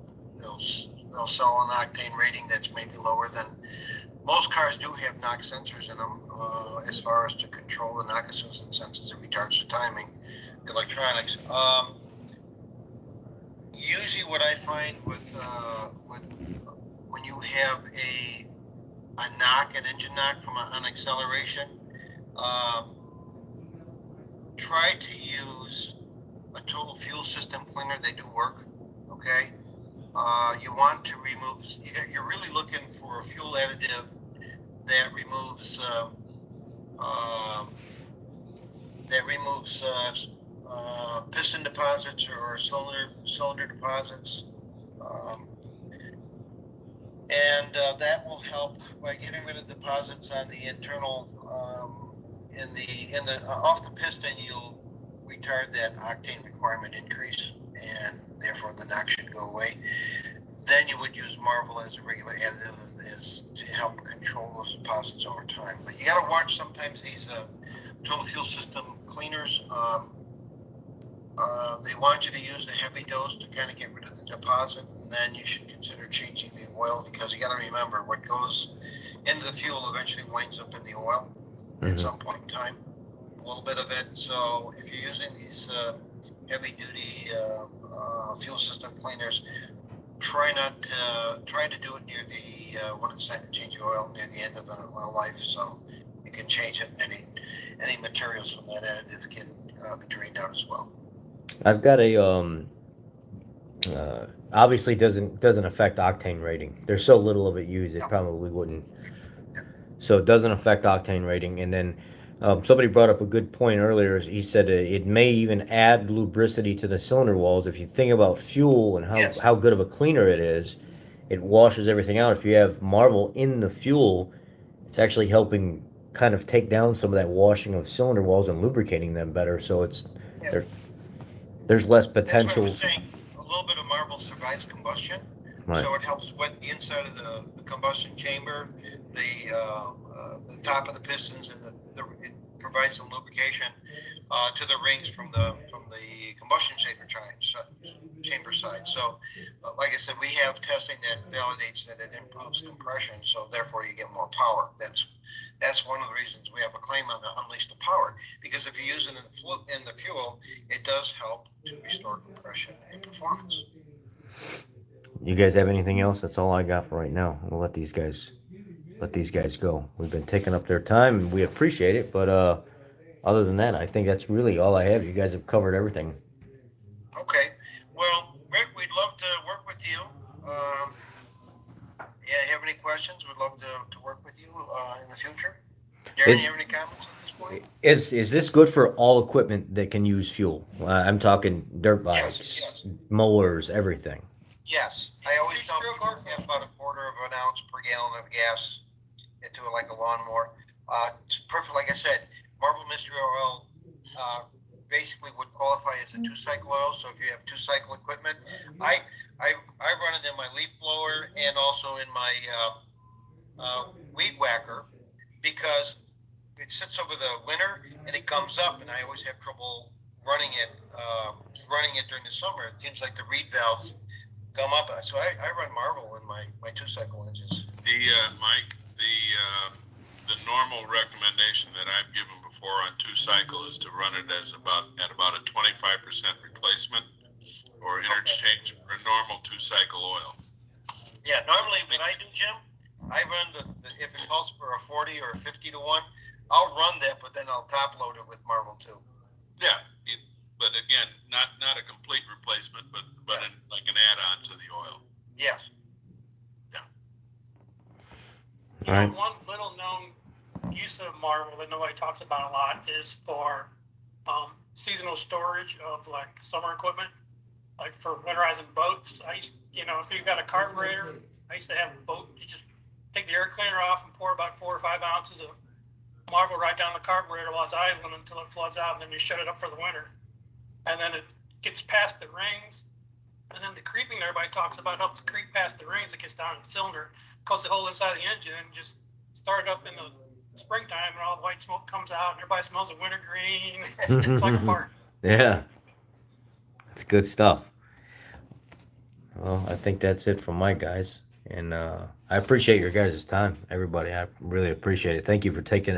sell an octane rating that's maybe lower than. Most cars do have knock sensors in them, as far as to control the knock, as soon as it senses it retards the timing, the electronics. Usually, what I find with when you have a knock, an engine knock from an acceleration, try to use a total fuel system cleaner. They do work. Okay. You want to remove. You're really looking for a fuel additive that removes piston deposits or cylinder deposits. Um, and that will help by getting rid of deposits on the internal off the piston. You'll retard that octane requirement increase, and therefore the knock should go away. Then you would use Marvel as a regular additive to help control those deposits over time. But you got to watch sometimes these total fuel system cleaners. They want you to use a heavy dose to kind of get rid of the deposit, and then you should consider changing the oil, because you got to remember what goes into the fuel eventually winds up in the oil at some point in time, a little bit of it. So if you're using these heavy duty fuel system cleaners, try to do it near the when it's time to change the oil, near the end of an oil life, so you can change it. Any materials from that additive can be drained out as well. I've got a obviously doesn't affect octane rating. There's so little of it used, it probably wouldn't. So it doesn't affect octane rating. And then somebody brought up a good point earlier. He said it may even add lubricity to the cylinder walls. If you think about fuel and how good of a cleaner it is, it washes everything out. If you have Marvel in the fuel, it's actually helping kind of take down some of that washing of cylinder walls and lubricating them better. So it's there's less potential. That's what I was saying. A little bit of Marvel survives combustion, so it helps wet the inside of the combustion chamber, the top of the pistons, and it provides some lubrication to the rings from the combustion chamber side. So, like I said, we have testing that validates that it improves compression, so therefore you get more power. That's one of the reasons we have a claim on the unleash the power, because if you use it in the fuel, it does help to restore compression and performance. You guys have anything else? That's all I got for right now. We'll let these guys go. We've been taking up their time, and we appreciate it. But other than that, I think that's really all I have. You guys have covered everything. Okay. Well, Rick, we'd love to work with you. Yeah, have any questions? We'd love to work with you in the future. Darren, you have any comments at this point? Is this good for all equipment that can use fuel? I'm talking dirt bikes, mowers, everything. Yes. I always tell people have about a quarter of an ounce per gallon of gas into it, like a lawnmower. It's perfect. Like I said, Marvel Mystery Oil basically would qualify as a 2-cycle oil. So if you have 2-cycle equipment, I run it in my leaf blower and also in my weed whacker, because it sits over the winter and it comes up, and I always have trouble running it during the summer. It seems like the reed valves come up, so I run Marvel in my 2-cycle engines. Mike, the normal recommendation that I've given before on 2-cycle is to run it at about a 25% replacement or interchange for a normal 2-cycle oil. Yeah, normally when I do, Jim, I run if it calls for a 40 or a 50 to 1, I'll run that, but then I'll top load it with Marvel too. Yeah, but again, not a complete replacement, but like an add-on to the oil. Yes. All right. One little known use of Marvel that nobody talks about a lot is for seasonal storage of like summer equipment, like for winterizing boats. If you've got a carburetor, I used to have a boat. You just take the air cleaner off and pour about 4 or 5 ounces of Marvel right down the carburetor while it's idling until it floods out, and then you shut it up for the winter. And then it gets past the rings, and then the creeping that everybody talks about helps creep past the rings. It gets down in the cylinder, coats the whole inside of the engine, and just start it up in the springtime, and all the white smoke comes out, and everybody smells of wintergreen. It's like a party. Yeah, that's good stuff. Well, I think that's it from my guys, and I appreciate your guys' time, everybody. I really appreciate it. Thank you for taking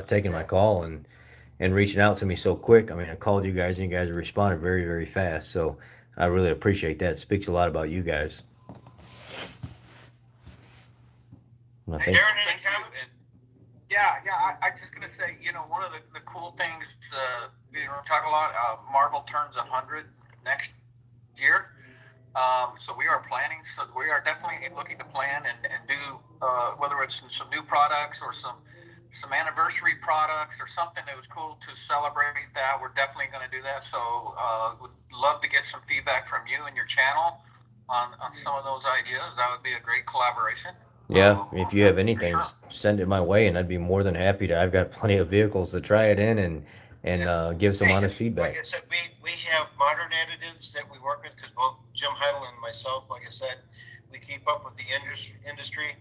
taking my call and reaching out to me so quick. I mean, I called you guys, and you guys responded very, very fast. So I really appreciate that. It speaks a lot about you guys. Hey, Darren, any comments? I'm just going to say, one of the cool things, we talk a lot, Marvel turns 100 next year. So we are planning, so we are definitely looking to plan and do, whether it's some new products or some some anniversary products or something that was cool to celebrate that, we're definitely going to do that. So would love to get some feedback from you and your channel on some of those ideas. That would be a great collaboration. Yeah, if you have For anything, sure. send it my way, and I'd be more than happy to. I've got plenty of vehicles to try it in and give some Hey, honest like feedback. I said, we have modern additives that we work with because both Jim Heidel and myself, like I said, we keep up with the industry.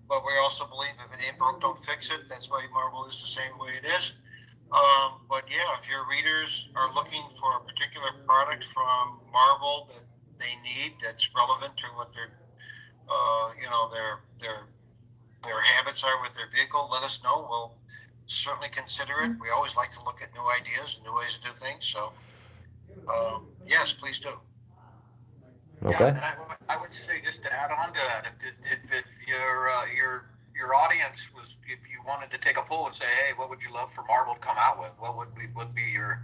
But we also believe if it ain't broke, don't fix it. That's why Marvel is the same way it is. But yeah, if your readers are looking for a particular product from Marvel that they need that's relevant to what their their habits are with their vehicle, let us know. We'll certainly consider it. We always like to look at new ideas and new ways to do things. So yes, please do. Okay. Yeah, and I would say just to add on to that, if your audience was, if you wanted to take a poll and say, hey, what would you love for Marvel to come out with? What would be your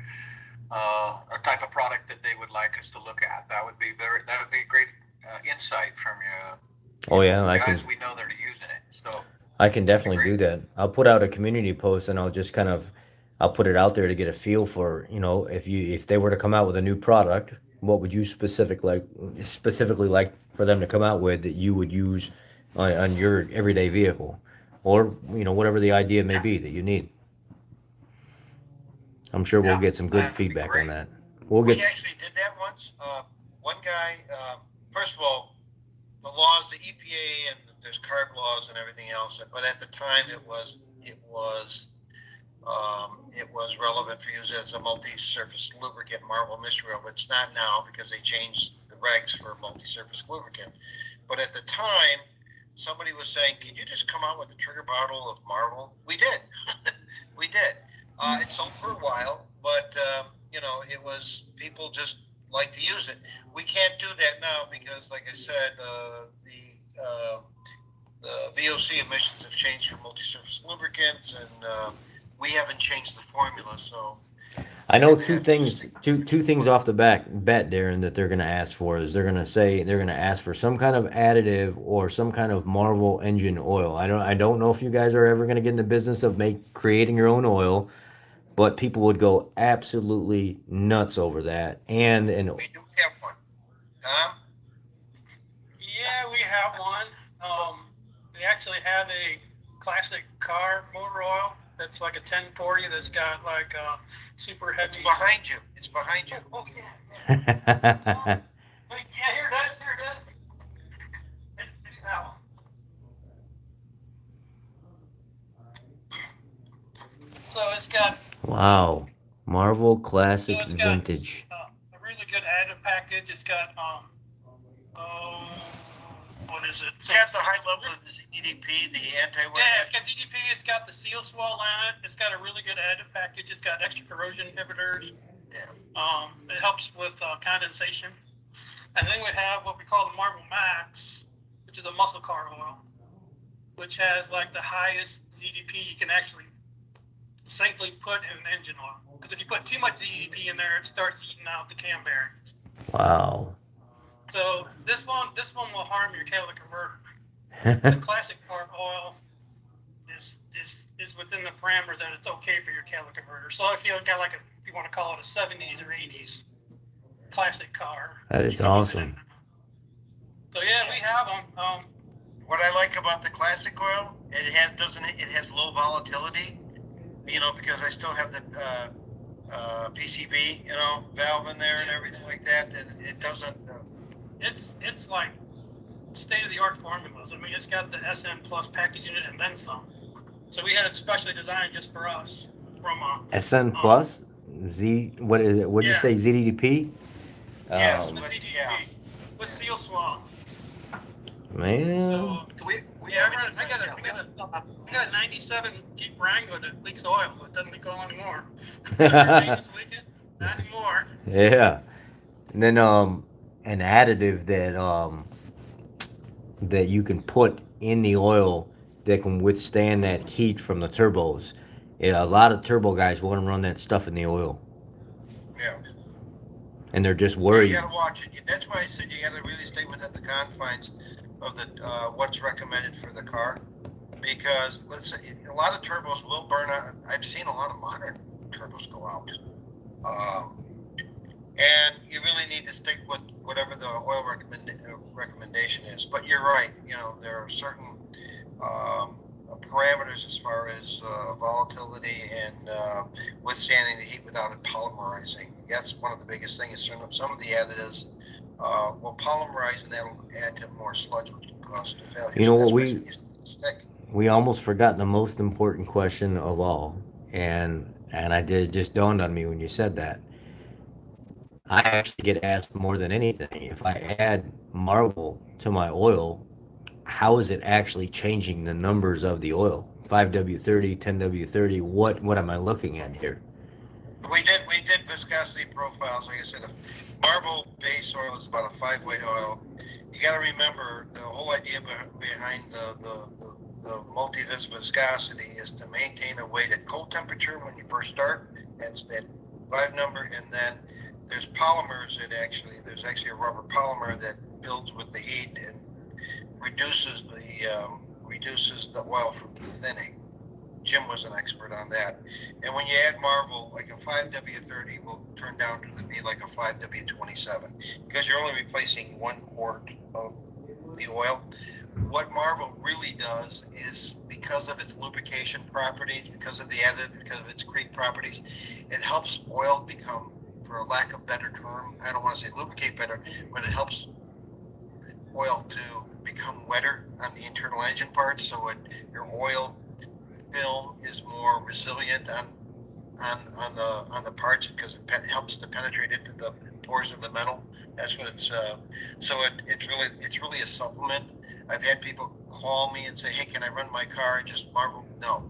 a type of product that they would like us to look at? That would be a great insight from you. Oh yeah, I Guys, can. we know they're using it, so I can definitely do great. that. I'll put out a community post and I'll put it out there to get a feel for, if they were to come out with a new product, what would you specifically like for them to come out with that you would use on your everyday vehicle, or whatever the idea may be that you need. I'm sure we'll Yeah, get some good that'd be feedback on great. that. We'll We get. actually did that once. One guy, first of all, the laws, the EPA, and there's carb laws and everything else. But at the time, it was relevant for use as a multi-surface lubricant, Marvel Mystery Oil. But it's not now because they changed the regs for multi-surface lubricant. But at the time, somebody was saying, "Can you just come out with a trigger bottle of Marvel?" We did. We did. It sold for a while, but it was people just like to use it. We can't do that now because, like I said, the VOC emissions have changed for multi-surface lubricants, and we haven't changed the formula. So I we're know going to two have to just things. stick. Two things off the bat, Darren, that they're going to ask for is they're going to ask for some kind of additive or some kind of Marvel engine oil. I don't know if you guys are ever going to get in the business of creating your own oil, but people would go absolutely nuts over that. And We do have one. Tom? Yeah, we have one. We actually have a classic car motor oil that's like a 1040 that's got like super It's heavy. behind you. It's behind you. Oh yeah. Wait, yeah, here it is. Here it is. It's that one. So it's got wow, Marvel so Classic it's got Vintage. a really good additive package. It's got oh, what is it? It's got the high level of the EDP, the anti-wear. Yeah, it's got DDP, it's got the seal swell on it, it's got a really good additive package, it's got extra corrosion inhibitors. Yeah. It helps with condensation. And then we have what we call the Marble Max, which is a muscle car oil, which has like the highest DDP you can actually safely put in an engine oil. Because if you put too much DDP in there, it starts eating out the cam bearings. Wow. So this one will harm your catalytic converter. The classic part oil is within the parameters that it's okay for your catalytic converter. So if you got like if you want to call it a 70s or 80s classic car, That is awesome. So yeah, we have them. What I like about the classic oil, it has low volatility, because I still have the PCV, valve in there and everything like that, and it doesn't. It's like state of the art formulas. I mean, it's got the SN Plus package unit and then some. So we had it specially designed just for us from SN Plus Z. What is it? What did you say? ZDP? Yes, the but CDP yeah. with seal swell. Man. So We yeah, have I got a 97 Jeep Wrangler that leaks oil. It doesn't leak oil anymore. It's leaking, not anymore. Yeah. And then an additive that you can put in the oil that can withstand that heat from the turbos. Yeah, a lot of turbo guys want to run that stuff in the oil, Yeah. and they're just You worried. got to watch it. That's why I said you got to really stay within the confines of the what's recommended for the car. because let's say a lot of turbos will burn out. I've seen a lot of modern turbos go out. And you really need to stick with whatever the oil recommendation is. But you're right, there are certain parameters as far as volatility and withstanding the heat without it polymerizing. That's one of the biggest things. Some of the additives will polymerize, and that'll add to more sludge, which can cause failure. You know So what, that's why stick. we almost forgot the most important question of all, and it just dawned on me when you said that. I actually get asked more than anything, if I add Marvel to my oil, how is it actually changing the numbers of the oil? 5W30, 10W30, what am I looking at here? We did viscosity profiles. Like I said, a Marvel base oil is about a 5-weight oil. You got to remember the whole idea behind the multi-vis viscosity is to maintain a weight at cold temperature when you first start. That's that 5 number, and then there's polymers there's actually a rubber polymer that builds with the heat and reduces the oil from thinning. Jim was an expert on that. And when you add Marvel, like a 5W30 will turn down to be like a 5W27 because you're only replacing 1 quart of the oil. What Marvel really does is, because of its lubrication properties, because of the additive, because of its creep properties, it helps oil become, for lack of a better term, I don't want to say lubricate better, but it helps oil to become wetter on the internal engine parts, so your oil film is more resilient on the parts because it helps to penetrate into the pores of the metal. That's what it's it's really a supplement. I've had people call me and say, hey, can I run my car and just Marvel? No,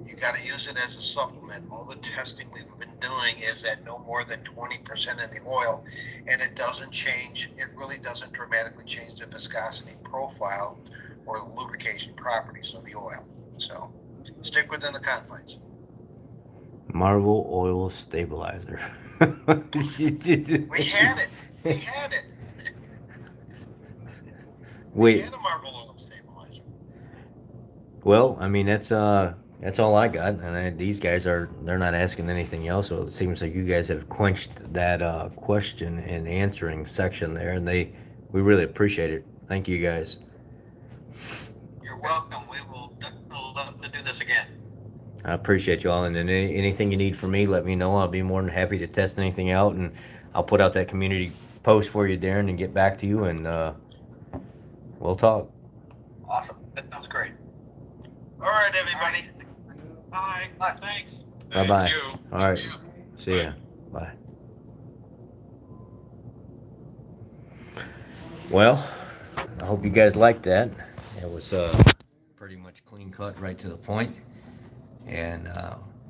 you got to use it as a supplement. All the testing we've been doing is at no more than 20% in the oil, and it doesn't change. It really doesn't dramatically change the viscosity profile or the lubrication properties of the oil. So stick within the confines. Marvel oil stabilizer. We had it. We had it. We had a Marvel oil stabilizer. Well, I mean that's all I got, and these guys they're not asking anything else. So it seems like you guys have quenched that question and answering section there, and we really appreciate it. Thank you guys. You're welcome. We will definitely love to do this again. I appreciate you all, and then anything you need from me, let me know. I'll be more than happy to test anything out, and I'll put out that community post for you, Darren, and get back to you, and we'll talk. Awesome. That sounds great. All right, everybody. Bye. Thanks. Bye-bye. Thank you. All right. Thank you. See ya. Bye. Well, I hope you guys liked that. It was pretty much clean cut, right to the point. And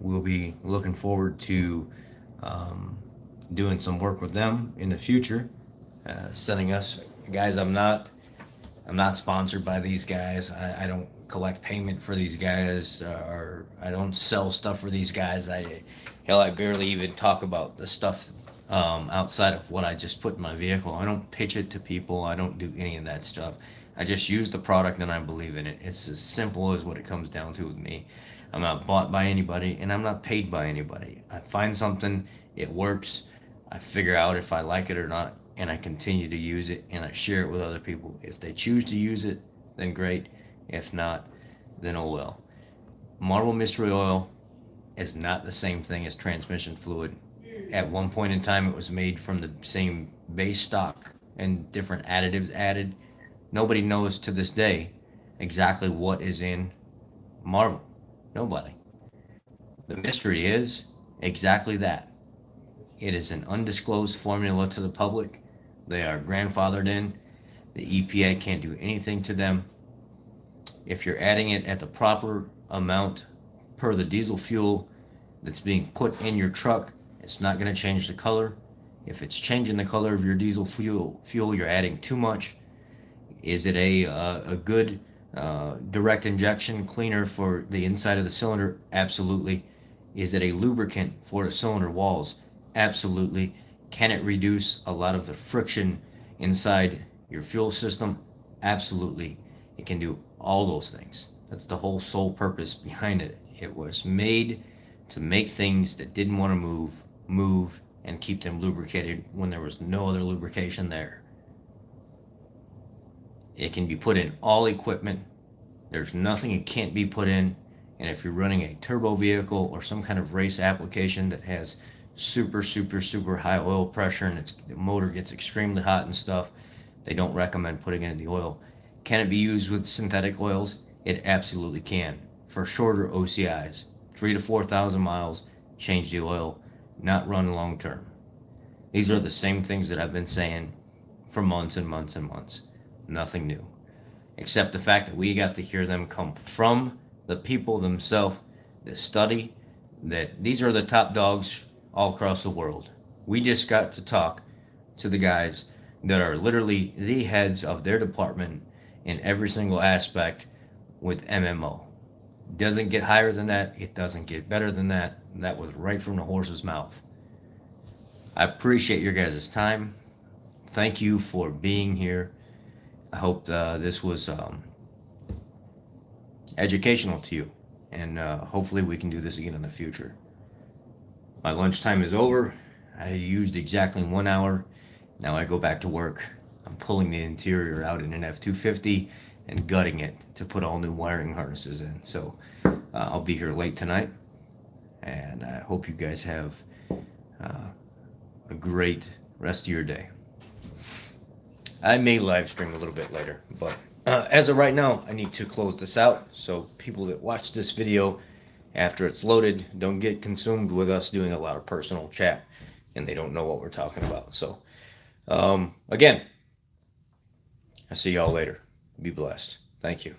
we'll be looking forward to doing some work with them in the future. Sending us guys. I'm not sponsored by these guys. I don't collect payment for these guys, or I don't sell stuff for these guys. I barely even talk about the stuff outside of what I just put in my vehicle. I don't pitch it to people. I don't do any of that stuff. I just use the product and I believe in it. It's as simple as what it comes down to with me. I'm not bought by anybody, and I'm not paid by anybody. I find something, it works, I figure out if I like it or not, and I continue to use it, and I share it with other people. If they choose to use it, then great. If not, then oh well. Marvel Mystery Oil is not the same thing as transmission fluid. At one point in time, it was made from the same base stock and different additives added. Nobody knows to this day exactly what is in Marvel. Nobody. The mystery is exactly that. It is an undisclosed formula to the public. They are grandfathered in. The EPA can't do anything to them. If you're adding it at the proper amount per the diesel fuel that's being put in your truck, it's not going to change the color. If it's changing the color of your diesel fuel, you're adding too much. Is it a good direct injection cleaner for the inside of the cylinder? Absolutely. Is it a lubricant for the cylinder walls? Absolutely. Can it reduce a lot of the friction inside your fuel system? Absolutely. It can do all those things. That's the whole sole purpose behind it. It was made to make things that didn't want to move, and keep them lubricated when there was no other lubrication there. It can be put in all equipment. There's nothing it can't be put in. And if you're running a turbo vehicle or some kind of race application that has super, super, super high oil pressure and the motor gets extremely hot and stuff, they don't recommend putting it in the oil. Can it be used with synthetic oils? It absolutely can. For shorter OCIs, 3 to 4,000 miles, change the oil, not run long term. These are the same things that I've been saying for months and months and months. Nothing new. Except the fact that we got to hear them come from the people themselves that study, that these are the top dogs all across the world. We just got to talk to the guys that are literally the heads of their department in every single aspect with MMO. It doesn't get higher than that. It doesn't get better than that. That was right from the horse's mouth. I appreciate your guys' time. Thank you for being here. I hope this was educational to you, and hopefully we can do this again in the future. My lunchtime is over. I used exactly 1 hour. Now I go back to work. I'm pulling the interior out in an F-250 and gutting it to put all new wiring harnesses in. So I'll be here late tonight, and I hope you guys have a great rest of your day. I may live stream a little bit later, but as of right now, I need to close this out so people that watch this video after it's loaded don't get consumed with us doing a lot of personal chat and they don't know what we're talking about. So again, I'll see y'all later. Be blessed. Thank you.